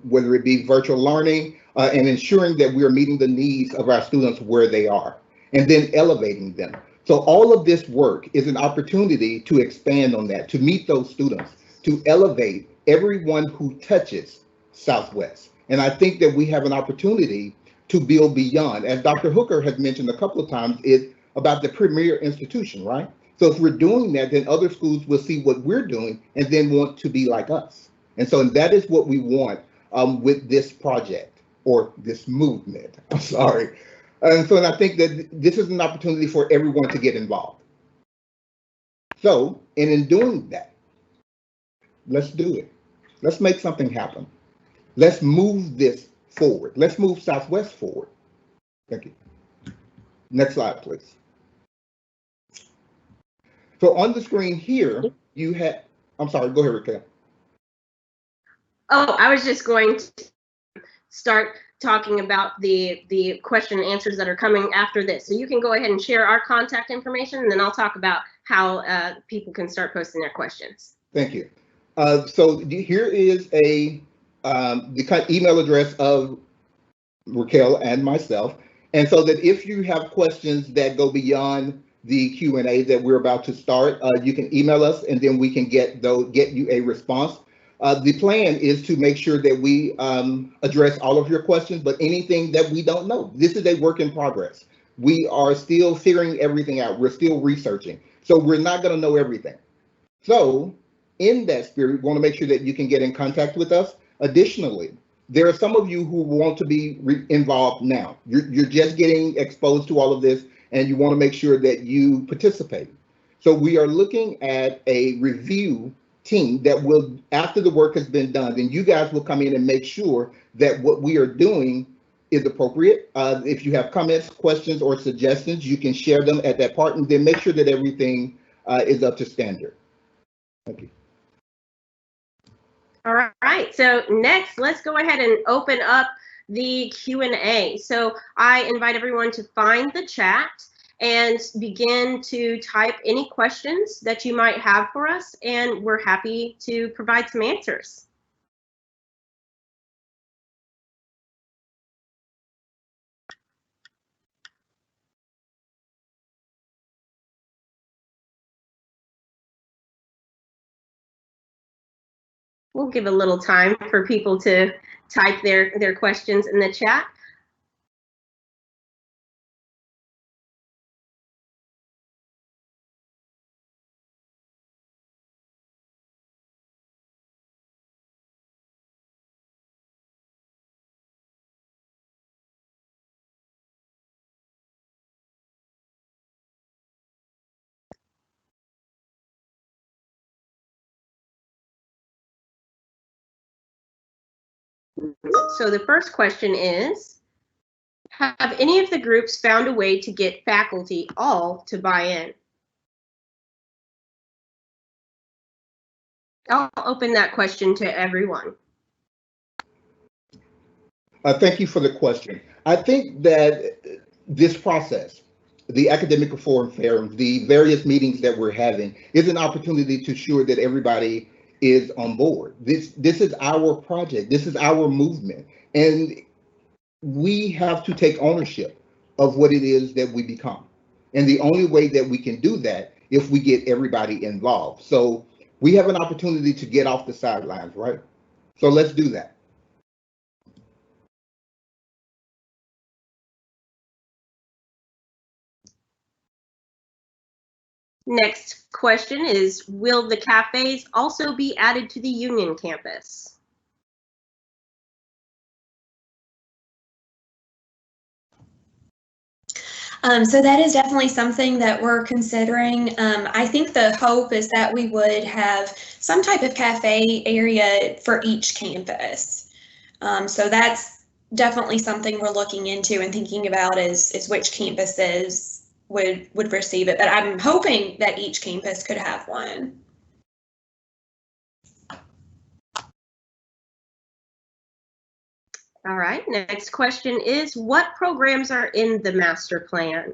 whether it be virtual learning and ensuring that we're meeting the needs of our students where they are, and then elevating them. So all of this work is an opportunity to expand on that, to meet those students, to elevate everyone who touches Southwest. And I think that we have an opportunity to build beyond. As Dr. Hooker has mentioned a couple of times, it's about the premier institution, right? So if we're doing that, then other schools will see what we're doing and then want to be like us. And so that is what we want with this project, or this movement, I'm sorry. And so I think that this is an opportunity for everyone to get involved. So, and in doing that, let's do it. Let's make something happen. Let's move this forward. Let's move Southwest forward. Thank you. Next slide, please. So on the screen here, you have, I'm sorry, go ahead, Raquel. Oh, I was just going to start talking about the question and answers that are coming after this. So you can go ahead and share our contact information, and then I'll talk about how people can start posting their questions. Thank you. So here is the email address of Raquel and myself. And so that if you have questions that go beyond the Q&A that we're about to start, you can email us, and then we can get you a response. The plan is to make sure that we address all of your questions, but anything that we don't know. This is a work in progress. We are still figuring everything out. We're still researching. So we're not going to know everything. So in that spirit, we want to make sure that you can get in contact with us. Additionally, there are some of you who want to be involved now. You're just getting exposed to all of this, and you want to make sure that you participate. So we are looking at a review team that will, after the work has been done, then you guys will come in and make sure that what we are doing is appropriate. If you have comments, questions, or suggestions, you can share them at that part, and then make sure that everything is up to standard. Thank you. All right, so next, let's go ahead and open up the Q&A. So I invite everyone to find the chat and begin to type any questions that you might have for us, and we're happy to provide some answers. We'll give a little time for people to type their questions in the chat. So the first question is, have any of the groups found a way to get faculty all to buy in? I'll open that question to everyone. Thank you for the question. I think that this process, the academic reform forum, the various meetings that we're having, is an opportunity to ensure that everybody is on board. This is our project. This is our movement. And we have to take ownership of what it is that we become. And the only way that we can do that if we get everybody involved. So we have an opportunity to get off the sidelines, right? So let's do that. Next question is, will the cafes also be added to the Union campus? So that is definitely something that we're considering. I think the hope is that we would have some type of cafe area for each campus. So that's definitely something we're looking into and thinking about is which campuses would receive it. But I'm hoping that each campus could have one. All right, next question is, what programs are in the master plan?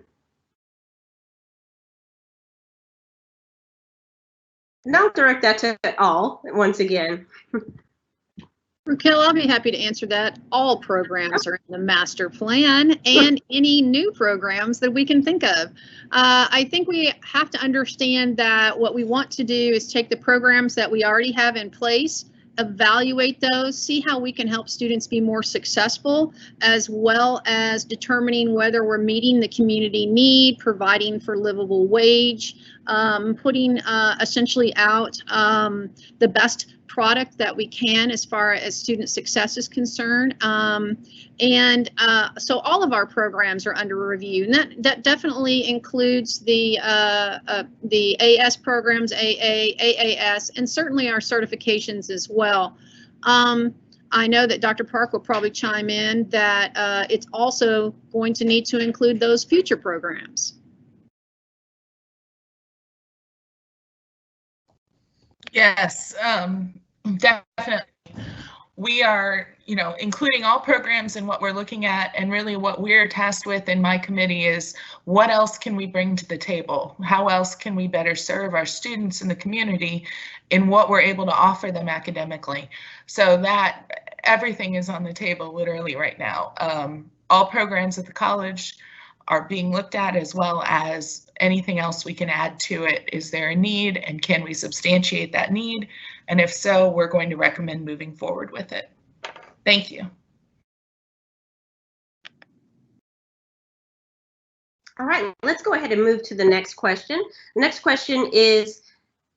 And I'll direct that to all once again. Raquel, I'll be happy to answer that. All programs are in the master plan and any new programs that we can think of. I think we have to understand that what we want to do is take the programs that we already have in place, evaluate those, see how we can help students be more successful, as well as determining whether we're meeting the community need, providing for livable wage, putting essentially out the best product that we can as far as student success is concerned. So all of our programs are under review, and that definitely includes the AS programs, AA, AAS, and certainly our certifications as well. I know that Dr. Park will probably chime in that it's also going to need to include those future programs. Yes, definitely. We are, including all programs in what we're looking at, and really what we're tasked with in my committee is what else can we bring to the table? How else can we better serve our students in the community in what we're able to offer them academically? So that everything is on the table literally right now. All programs at the college are being looked at, as well as anything else we can add to it. Is there a need, and can we substantiate that need? And if so, we're going to recommend moving forward with it. Thank you. All right, let's go ahead and move to the next question. The next question is,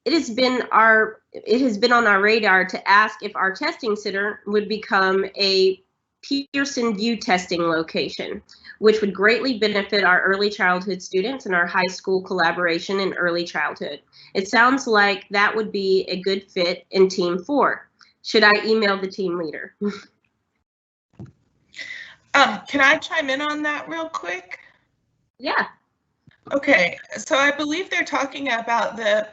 it has been on our radar to ask if our testing center would become a Pearson VUE testing location, which would greatly benefit our early childhood students and our high school collaboration in early childhood. It sounds like that would be a good fit in Team 4. Should I email the team leader? Can I chime in on that real quick? Yeah. Okay, so I believe they're talking about the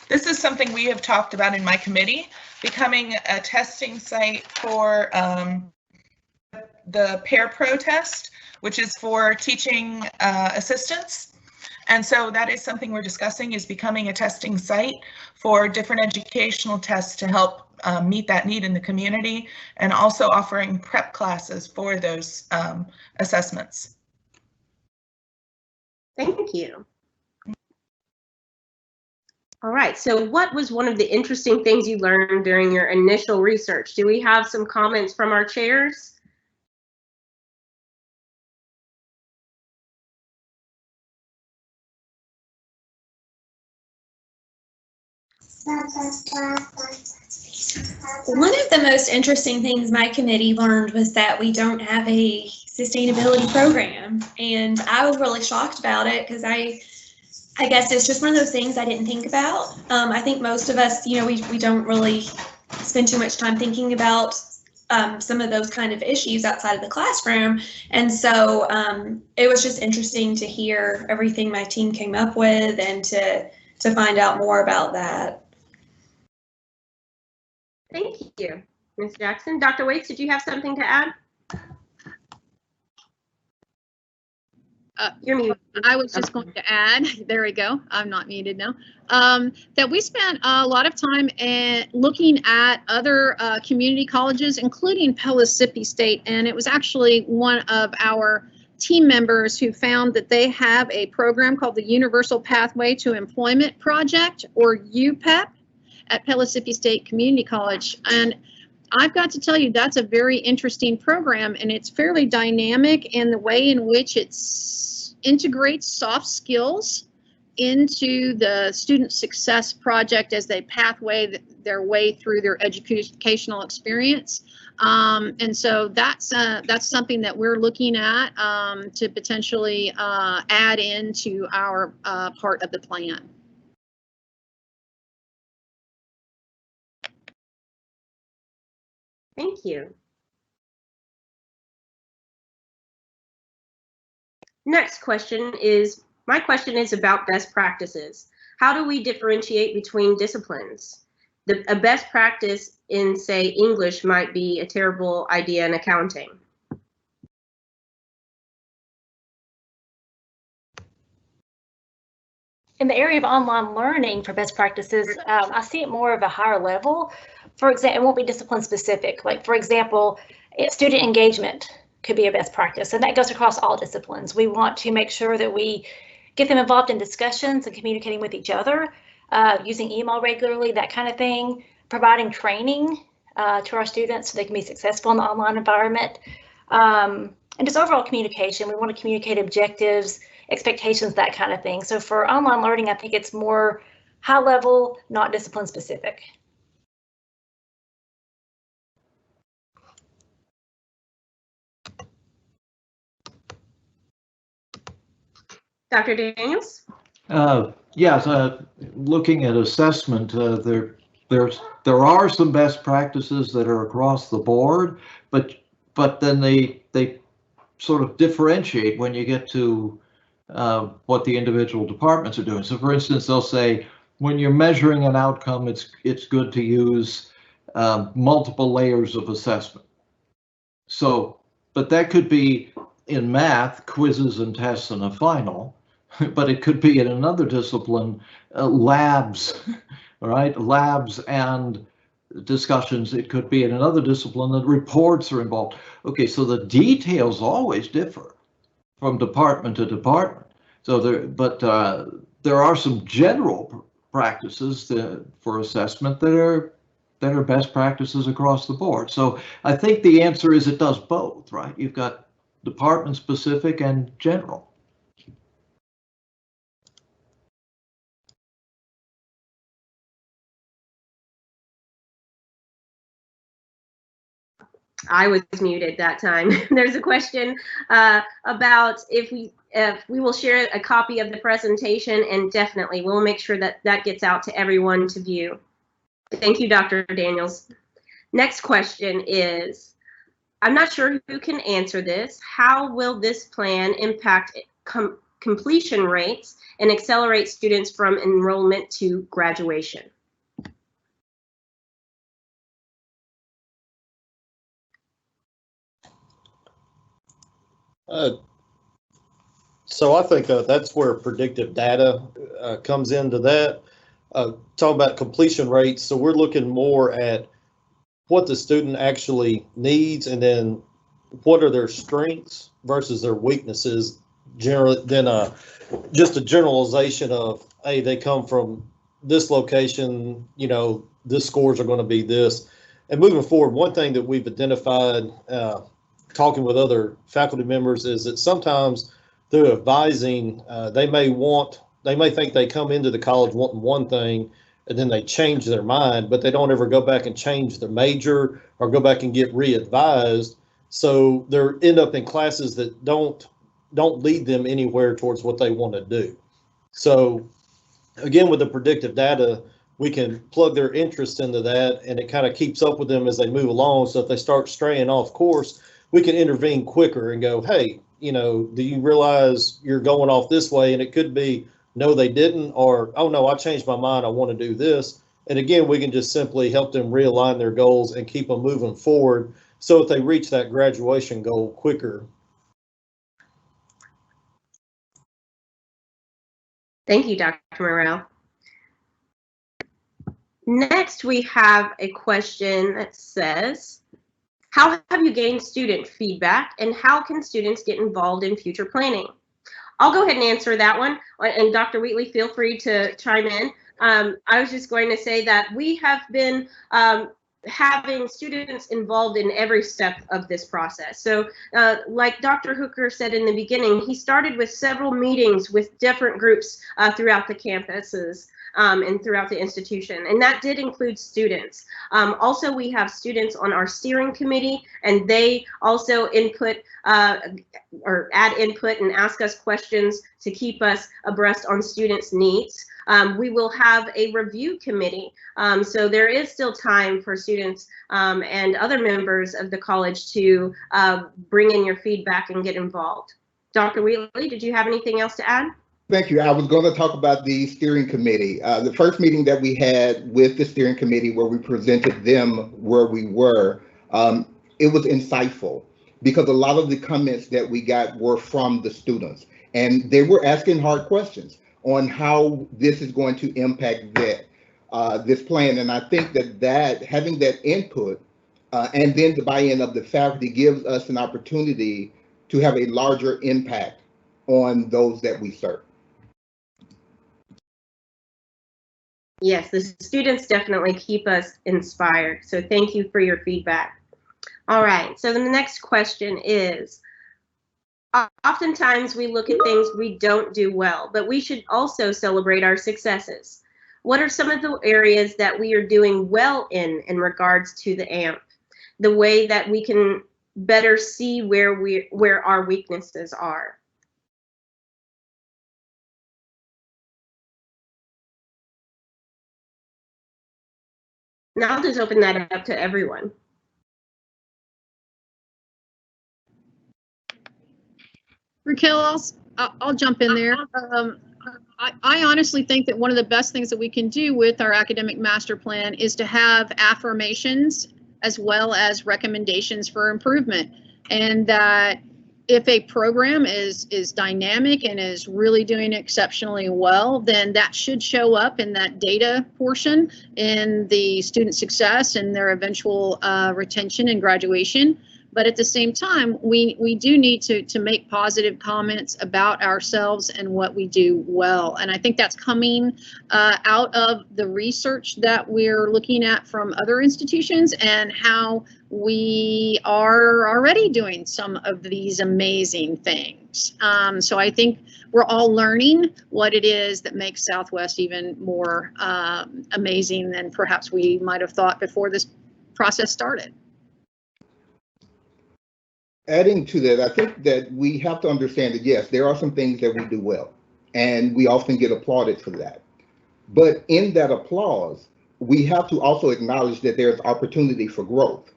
this is something we have talked about in my committee, becoming a testing site for the PAIR-PRO test, which is for teaching assistants. And so that is something we're discussing, is becoming a testing site for different educational tests to help meet that need in the community, and also offering prep classes for those assessments. Thank you. All right, so what was one of the interesting things you learned during your initial research? Do we have some comments from our chairs? One of the most interesting things my committee learned was that we don't have a sustainability program, and I was really shocked about it because I guess it's just one of those things I didn't think about. I think most of us, we don't really spend too much time thinking about some of those kind of issues outside of the classroom. And so it was just interesting to hear everything my team came up with and to find out more about that. Thank you, Ms. Jackson. Dr. Waits, did you have something to add? You're muted. I was just going to add, there we go, I'm not muted now, that we spent a lot of time looking at other community colleges, including Pellissippi State, and it was actually one of our team members who found that they have a program called the Universal Pathway to Employment Project, or UPEP, at Pellissippi State Community College. And I've got to tell you, that's a very interesting program, and it's fairly dynamic in the way in which it integrates soft skills into the student success project as they pathway their way through their educational experience. And so that's something that we're looking at to potentially add into our part of the plan. Thank you. Next question is, my question is about best practices. How do we differentiate between disciplines? A best practice in, say, English might be a terrible idea in accounting. In the area of online learning for best practices, I see it more of a higher level. For example, it won't be discipline specific. Like, for example, student engagement could be a best practice, and that goes across all disciplines. We want to make sure that we get them involved in discussions and communicating with each other, using email regularly, that kind of thing, providing training to our students so they can be successful in the online environment. And just overall communication. We want to communicate objectives, expectations, that kind of thing. So for online learning, I think it's more high level, not discipline specific. Dr. Daniels? Yes, looking at assessment, there are some best practices that are across the board, but then they sort of differentiate when you get to what the individual departments are doing. So for instance, they'll say, when you're measuring an outcome, it's good to use multiple layers of assessment. So, but that could be in math, quizzes and tests and a final, but it could be in another discipline, labs, right? Labs and discussions. It could be in another discipline that reports are involved. Okay, so the details always differ from department to department. So there are some general practices for assessment that are best practices across the board. So I think the answer is it does both, right? You've got department specific and general. I was muted that time. There's a question about if we will share a copy of the presentation, and definitely we'll make sure that that gets out to everyone to view. Thank you, Dr. Daniels. Next question is, I'm not sure who can answer this. How will this plan impact completion rates and accelerate students from enrollment to graduation? So I think that's where predictive data comes into that. Talking about completion rates, so we're looking more at what the student actually needs, and then what are their strengths versus their weaknesses, generally, than just a generalization of, hey, they come from this location, you know, this scores are going to be this. And moving forward, one thing that we've identified talking with other faculty members is that sometimes through advising, they may think they come into the college wanting one thing, and then they change their mind, but they don't ever go back and change their major or go back and get re-advised. So they end up in classes that don't lead them anywhere towards what they want to do. So again, with the predictive data, we can plug their interest into that, and it kind of keeps up with them as they move along. So if they start straying off course, we can intervene quicker and go, hey, you know, do you realize you're going off this way? And it could be, no, they didn't, or, oh no, I changed my mind, I want to do this. And again, we can just simply help them realign their goals and keep them moving forward so that they reach that graduation goal quicker. Thank you, Dr. Morrell. Next, we have a question that says, how have you gained student feedback and how can students get involved in future planning? I'll go ahead and answer that one. And Dr. Wheatley, feel free to chime in. I was just going to say that we have been having students involved in every step of this process. So like Dr. Hooker said in the beginning, he started with several meetings with different groups throughout the campuses and throughout the institution, and that did include students. Also, we have students on our steering committee, and they also input or add input and ask us questions to keep us abreast on students' needs. We will have a review committee, so there is still time for students and other members of the college to bring in your feedback and get involved. Dr. Wheatley, did you have anything else to add? Thank you. I was going to talk about the steering committee. The first meeting that we had with the steering committee where we presented them where we were, it was insightful because a lot of the comments that we got were from the students, and they were asking hard questions on how this is going to impact this plan. And I think that having that input and then the buy-in of the faculty gives us an opportunity to have a larger impact on those that we serve. Yes, the students definitely keep us inspired. So thank you for your feedback. All right, so the next question is, oftentimes we look at things we don't do well, but we should also celebrate our successes. What are some of the areas that we are doing well in regards to the AMP? The way that we can better see where our weaknesses are. Now I'll just open that up to everyone. Raquel, I'll jump in there. I honestly think that one of the best things that we can do with our academic master plan is to have affirmations as well as recommendations for improvement, and that if a program is dynamic and is really doing exceptionally well, then that should show up in that data portion in the student success and their eventual retention and graduation. But at the same time, we do need to make positive comments about ourselves and what we do well. And I think that's coming out of the research that we're looking at from other institutions and how we are already doing some of these amazing things. So I think we're all learning what it is that makes Southwest even more amazing than perhaps we might have thought before this process started. Adding to that, I think that we have to understand that, yes, there are some things that we do well, and we often get applauded for that. But in that applause, we have to also acknowledge that there's opportunity for growth.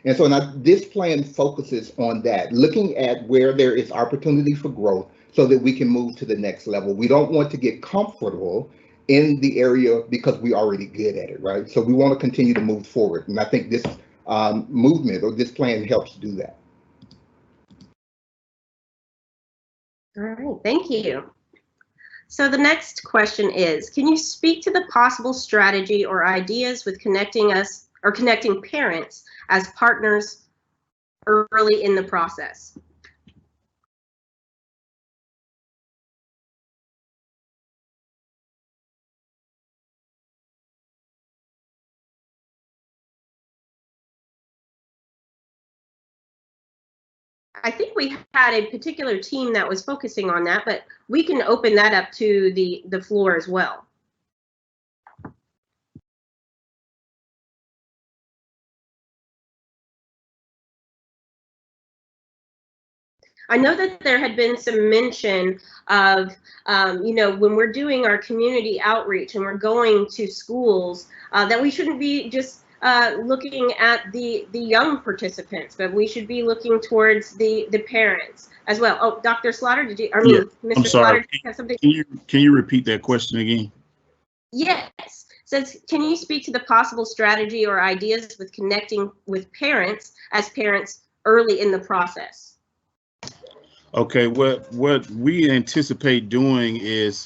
And so now this plan focuses on that, looking at where there is opportunity for growth so that we can move to the next level. We don't want to get comfortable in the area because we're already good at it, right? So we want to continue to move forward. And I think this movement or this plan helps do that. All right, thank you. So the next question is, can you speak to the possible strategy or ideas with connecting us or connecting parents as partners early in the process? I think we had a particular team that was focusing on that, but we can open that up to the floor as well. I know that there had been some mention of, when we're doing our community outreach and we're going to schools, that we shouldn't be just looking at the young participants, but we should be looking towards the parents as well. Oh, Dr. Slaughter, Mr. I'm sorry. Slaughter, did you have something? Can you repeat that question again? Yes. Says, can you speak to the possible strategy or ideas with connecting with parents as parents early in the process? Okay, what we anticipate doing is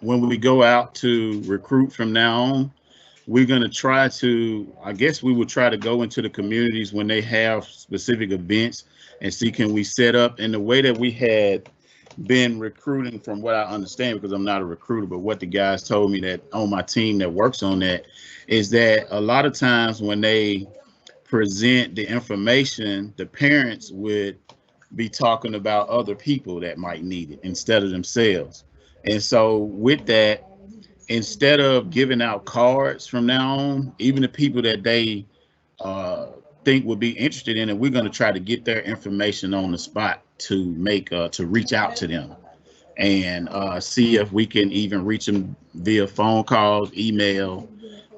when we go out to recruit from now on, we're going to try to, I guess we will try to go into the communities when they have specific events and see, can we set up in the way that we had been recruiting, from what I understand, because I'm not a recruiter, but what the guys told me that on my team that works on that is that a lot of times when they present the information, the parents would be talking about other people that might need it instead of themselves. And so with that, instead of giving out cards from now on, even the people that they think would be interested in it, we're going to try to get their information on the spot to make to reach out to them and see if we can even reach them via phone calls, email.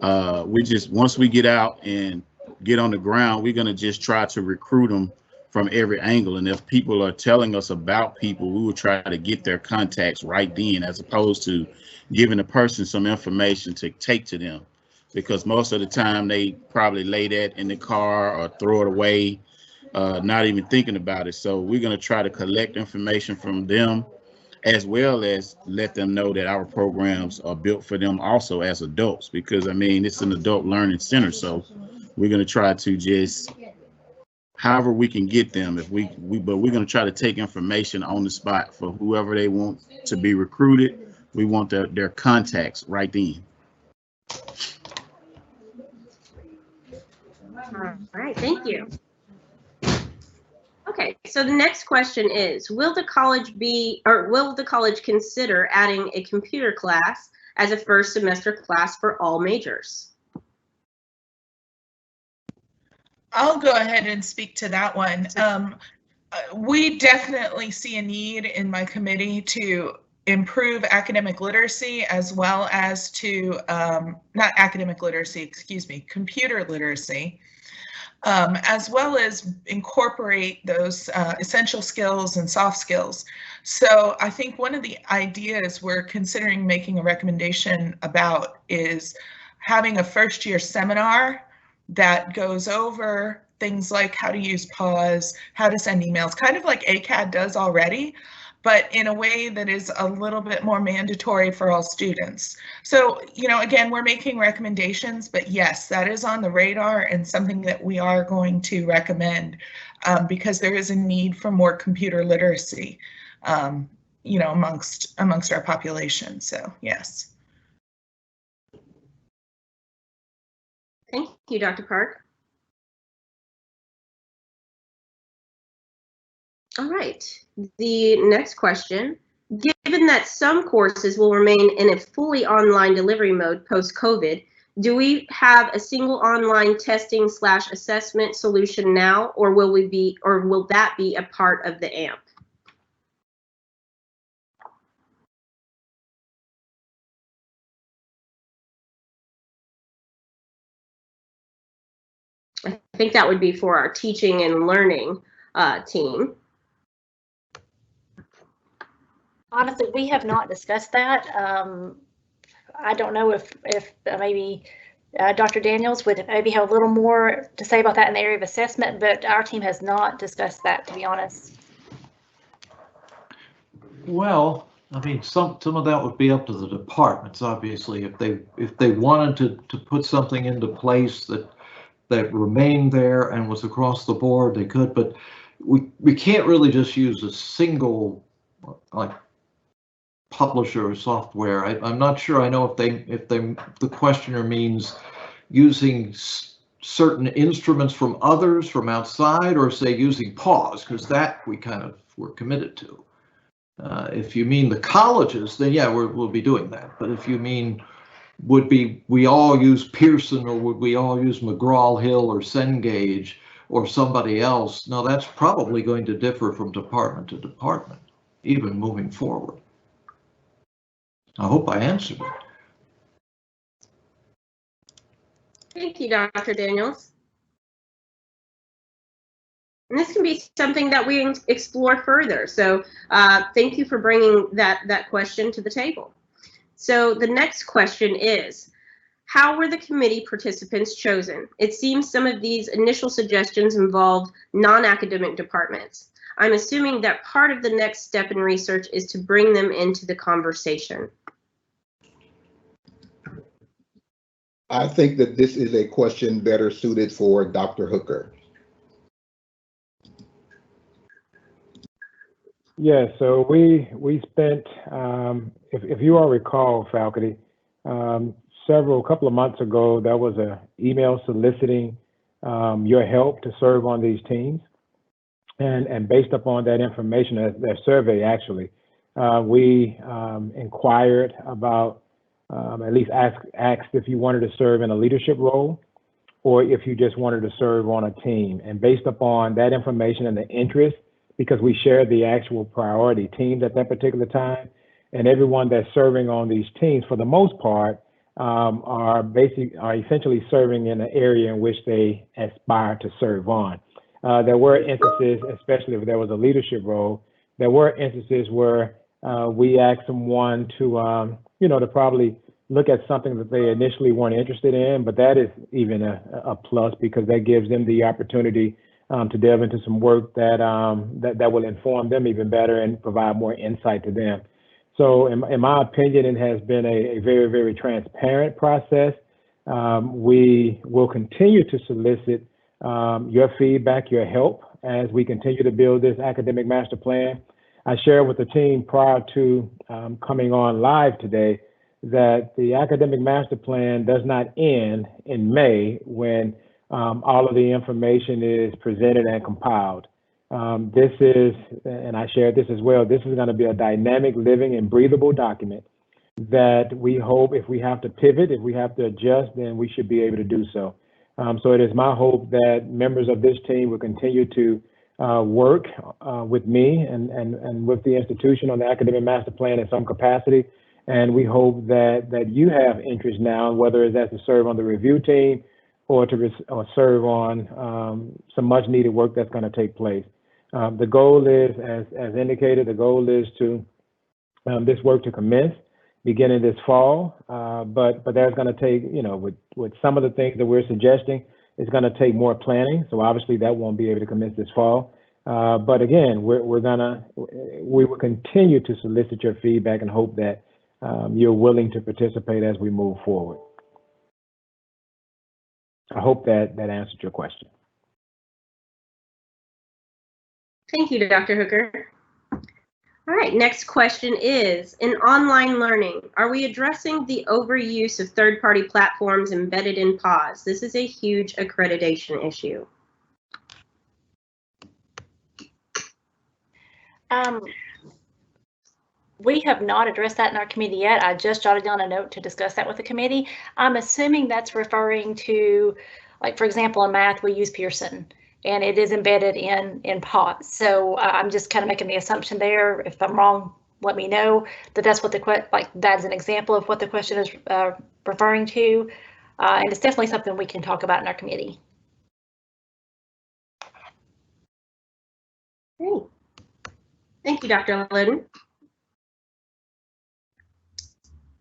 Once we get out and get on the ground, we're going to just try to recruit them from every angle. And if people are telling us about people, we will try to get their contacts right then, as opposed to giving a person some information to take to them, because most of the time they probably lay that in the car or throw it away, not even thinking about it. So we're going to try to collect information from them, as well as let them know that our programs are built for them also as adults, because I mean, it's an adult learning center. So we're going to try to just, however we can get them, but we're going to try to take information on the spot for whoever they want to be recruited. We want their contacts right then. All right, thank you. Okay, so the next question is, will the college consider adding a computer class as a first semester class for all majors? I'll go ahead and speak to that one. We definitely see a need in my committee to improve academic literacy, as well as to, not academic literacy, excuse me, computer literacy, as well as incorporate those essential skills and soft skills. So I think one of the ideas we're considering making a recommendation about is having a first year seminar that goes over things like how to use pause, how to send emails, kind of like ACAD does already, but in a way that is a little bit more mandatory for all students. So, again, we're making recommendations, but yes, that is on the radar and something that we are going to recommend because there is a need for more computer literacy, amongst our population. So, yes. Thank you, Dr. Park. All right, the next question. Given that some courses will remain in a fully online delivery mode post-COVID, do we have a single online testing / assessment solution now, or will that be a part of the AMP? I think that would be for our teaching and learning team. Honestly, we have not discussed that. I don't know if maybe Dr. Daniels would maybe have a little more to say about that in the area of assessment, but our team has not discussed that, to be honest. Well, I mean, some of that would be up to the departments, obviously. If they wanted to put something into place that remained there and was across the board, they could, but we can't really just use a single like publisher software. I'm not sure. I know if the questioner means using certain instruments from others from outside, or say using pause, because that we kind of were committed to. If you mean the colleges, then yeah, we'll be doing that. But if you mean we all use Pearson, or would we all use McGraw-Hill or Cengage, or somebody else. No, that's probably going to differ from department to department, even moving forward. I hope I answered it. Thank you, Dr. Daniels. And this can be something that we explore further. So thank you for bringing that question to the table. So the next question is, how were the committee participants chosen? It seems some of these initial suggestions involved non-academic departments. I'm assuming that part of the next step in research is to bring them into the conversation. I think that this is a question better suited for Dr. Hooker. Yeah, so we spent, if you all recall, faculty, a couple of months ago, there was an email soliciting your help to serve on these teams. And based upon that information, that survey actually, we inquired about, at least asked if you wanted to serve in a leadership role or if you just wanted to serve on a team. And based upon that information and the interest, because we shared the actual priority teams at that particular time, and everyone that's serving on these teams, for the most part, are essentially serving in an area in which they aspire to serve on. There were instances, especially if there was a leadership role, there were instances where we asked someone to, to probably look at something that they initially weren't interested in, but that is even a plus because that gives them the opportunity to delve into some work that will inform them even better and provide more insight to them. So in my opinion, it has been a very, very transparent process. We will continue to solicit your feedback, your help as we continue to build this academic master plan. I shared with the team prior to coming on live today that the academic master plan does not end in May when all of the information is presented and compiled. This is, and I shared this as well, this is going to be a dynamic, living, and breathable document that we hope if we have to pivot, if we have to adjust, then we should be able to do so. So it is my hope that members of this team will continue to work with me and with the institution on the academic master plan in some capacity. And we hope that you have interest now, whether it's as to serve on the review team or to serve on some much needed work that's going to take place. The goal is, as indicated, the goal is to this work to commence beginning this fall, but there's going to take, with some of the things that we're suggesting, it's going to take more planning. So obviously that won't be able to commence this fall. But again, we will continue to solicit your feedback and hope that you're willing to participate as we move forward. I hope that answered your question. Thank you, Dr. Hooker. All right, next question is, in online learning, are we addressing the overuse of third-party platforms embedded in PAWS? This is a huge accreditation issue. We have not addressed that in our committee yet. I just jotted down a note to discuss that with the committee. I'm assuming that's referring to, like, for example, in math, we use Pearson, and it is embedded in PAWS. So I'm just kind of making the assumption there. If I'm wrong, let me know that that's what that's an example of what the question is referring to. And it's definitely something we can talk about in our committee. Great. Thank you, Dr. Loden.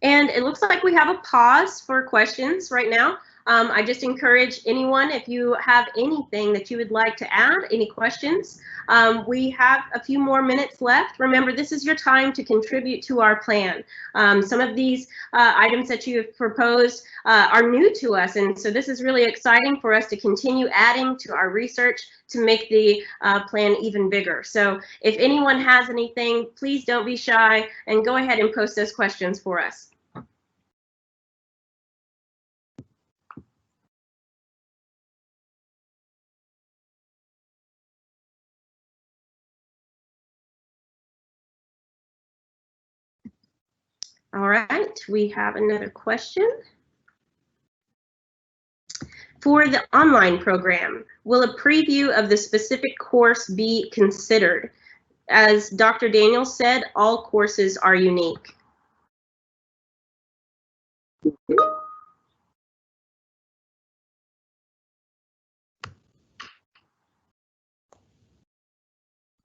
And it looks like we have a pause for questions right now. I just encourage anyone, if you have anything that you would like to add, any questions, we have a few more minutes left. Remember, this is your time to contribute to our plan. Some of these items that you have proposed are new to us, and so this is really exciting for us to continue adding to our research to make the plan even bigger. So if anyone has anything, please don't be shy and go ahead and post those questions for us. All right, we have another question. For the online program, will a preview of the specific course be considered? As Dr. Daniel said, all courses are unique.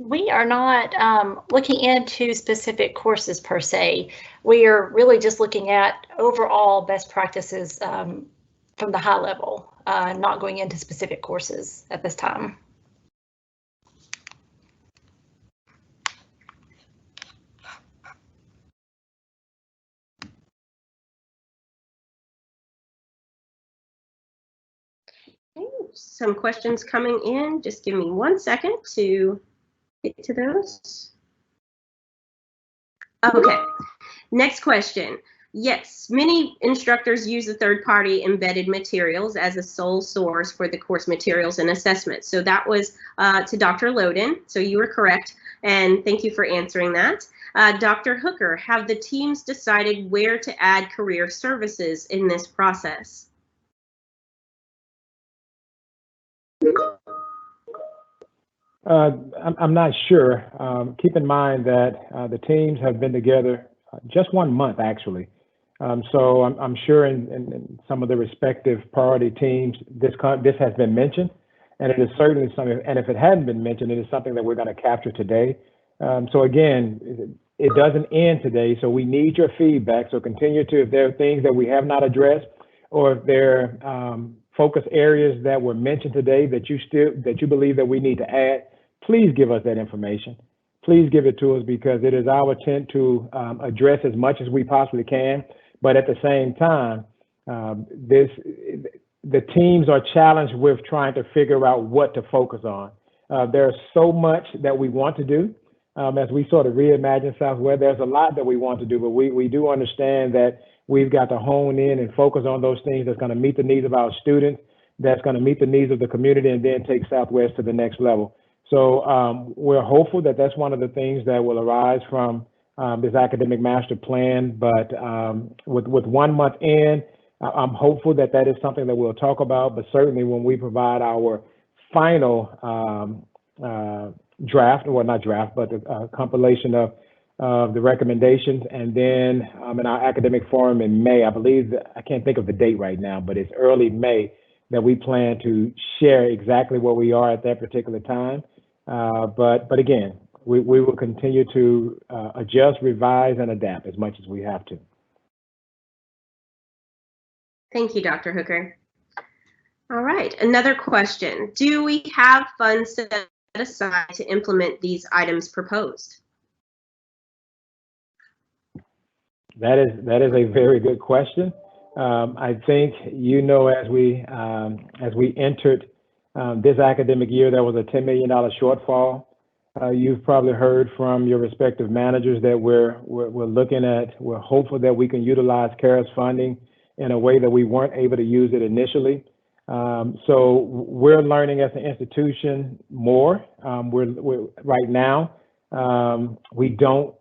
We are not looking into specific courses per se. We are really just looking at overall best practices from the high level, not going into specific courses at this time. Okay, some questions coming in. Just give me 1 second to get to those. Okay, next question. Yes, many instructors use the third-party embedded materials as a sole source for the course materials and assessment. So that was to Dr. Loden, so you were correct, and thank you for answering that. Dr. Hooker, have the teams decided where to add career services in this process? I'm not sure. Keep in mind that the teams have been together just 1 month, actually. So I'm sure in some of the respective priority teams, this has been mentioned, and it is certainly something, and if it hadn't been mentioned, it is something that we're going to capture today. So again, it doesn't end today, so we need your feedback. So continue to, if there are things that we have not addressed, or if there are focus areas that were mentioned today that you believe that we need to add, please give us that information. Please give it to us, because it is our intent to address as much as we possibly can. But at the same time, the teams are challenged with trying to figure out what to focus on. There's so much that we want to do as we sort of reimagine Southwest. There's a lot that we want to do, but we do understand that we've got to hone in and focus on those things that's going to meet the needs of our students, that's going to meet the needs of the community, and then take Southwest to the next level. So we're hopeful that that's one of the things that will arise from this academic master plan. But with 1 month in, I'm hopeful that that is something that we'll talk about. But certainly when we provide our final draft, or not draft, but the compilation of the recommendations, and then in our academic forum in May, I believe, I can't think of the date right now, but it's early May, that we plan to share exactly where we are at that particular time. But again, we will continue to adjust, revise, and adapt as much as we have to. Thank you, Dr. Hooker. All right, another question. Do we have funds set aside to implement these items proposed? That is a very good question. I think, as we entered this academic year, there was a $10 million shortfall. You've probably heard from your respective managers that we're hopeful that we can utilize CARES funding in a way that we weren't able to use it initially. So we're learning as an institution more. We're right now, we don't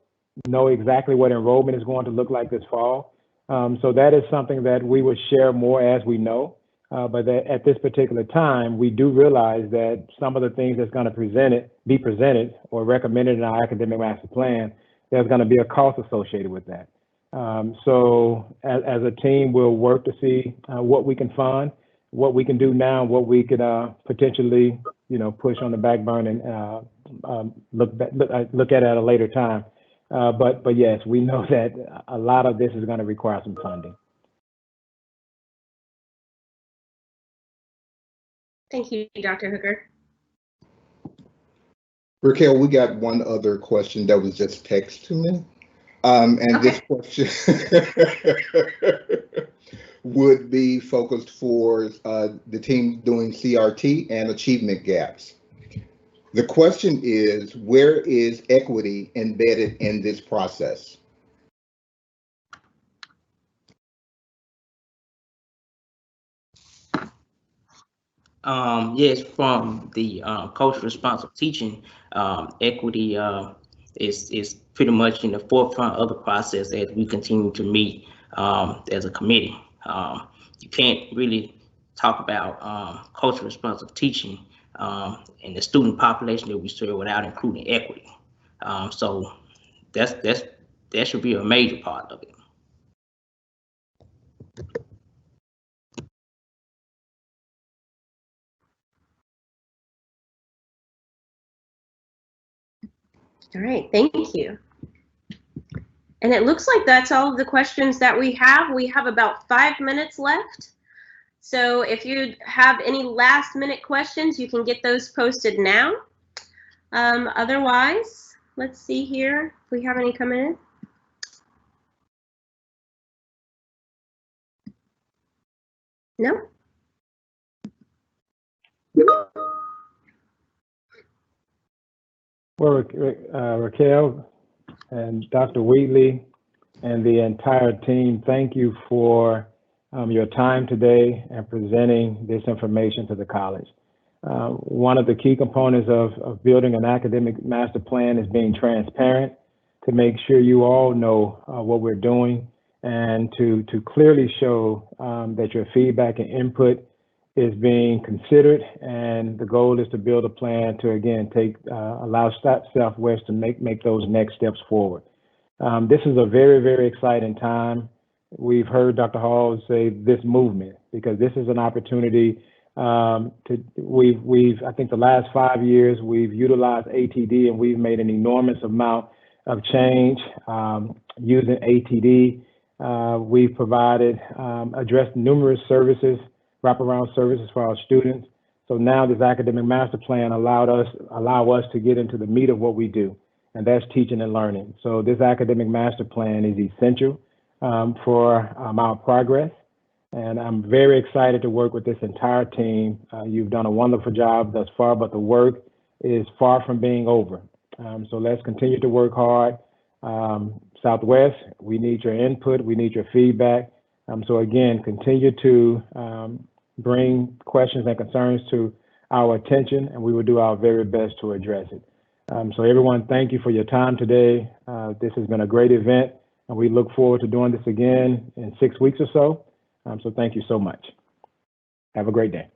know exactly what enrollment is going to look like this fall. So that is something that we will share more as we know. But at this particular time, we do realize that some of the things that's going to be presented or recommended in our academic master plan, there's going to be a cost associated with that. So as a team, we'll work to see what we can fund, what we can do now, and what we could potentially, push on the back burner and look at a later time. But yes, we know that a lot of this is going to require some funding. Thank you, Dr. Hooker. Raquel, we got one other question that was just texted to me. And okay. This question would be focused for the team doing CRT and achievement gaps. The question is, where is equity embedded in this process? Yes, from the culturally responsive teaching, equity is pretty much in the forefront of the process as we continue to meet as a committee. You can't really talk about culturally responsive teaching and the student population that we serve without including equity. So that should be a major part of it. All right, thank you. And it looks like that's all of the questions that we have. We have about 5 minutes left. So if you have any last minute questions, you can get those posted now. Otherwise, let's see here if we have any coming in. No? Well, Raquel and Dr. Wheatley and the entire team, thank you for your time today and presenting this information to the college. One of the key components of building an academic master plan is being transparent to make sure you all know what we're doing and to clearly show that your feedback and input is being considered, and the goal is to build a plan to, again, allow Southwest to make those next steps forward. This is a very, very exciting time. We've heard Dr. Hall say this movement, because this is an opportunity I think the last 5 years, we've utilized ATD and we've made an enormous amount of change using ATD. We've provided, addressed numerous services, wraparound services for our students. So now this academic master plan allow us to get into the meat of what we do, and that's teaching and learning. So this academic master plan is essential for our progress. And I'm very excited to work with this entire team. You've done a wonderful job thus far, but the work is far from being over. So let's continue to work hard. Southwest, we need your input, we need your feedback. So again, continue to bring questions and concerns to our attention, and we will do our very best to address it. So everyone, thank you for your time today. This has been a great event, and we look forward to doing this again in 6 weeks or so. So thank you so much. Have a great day.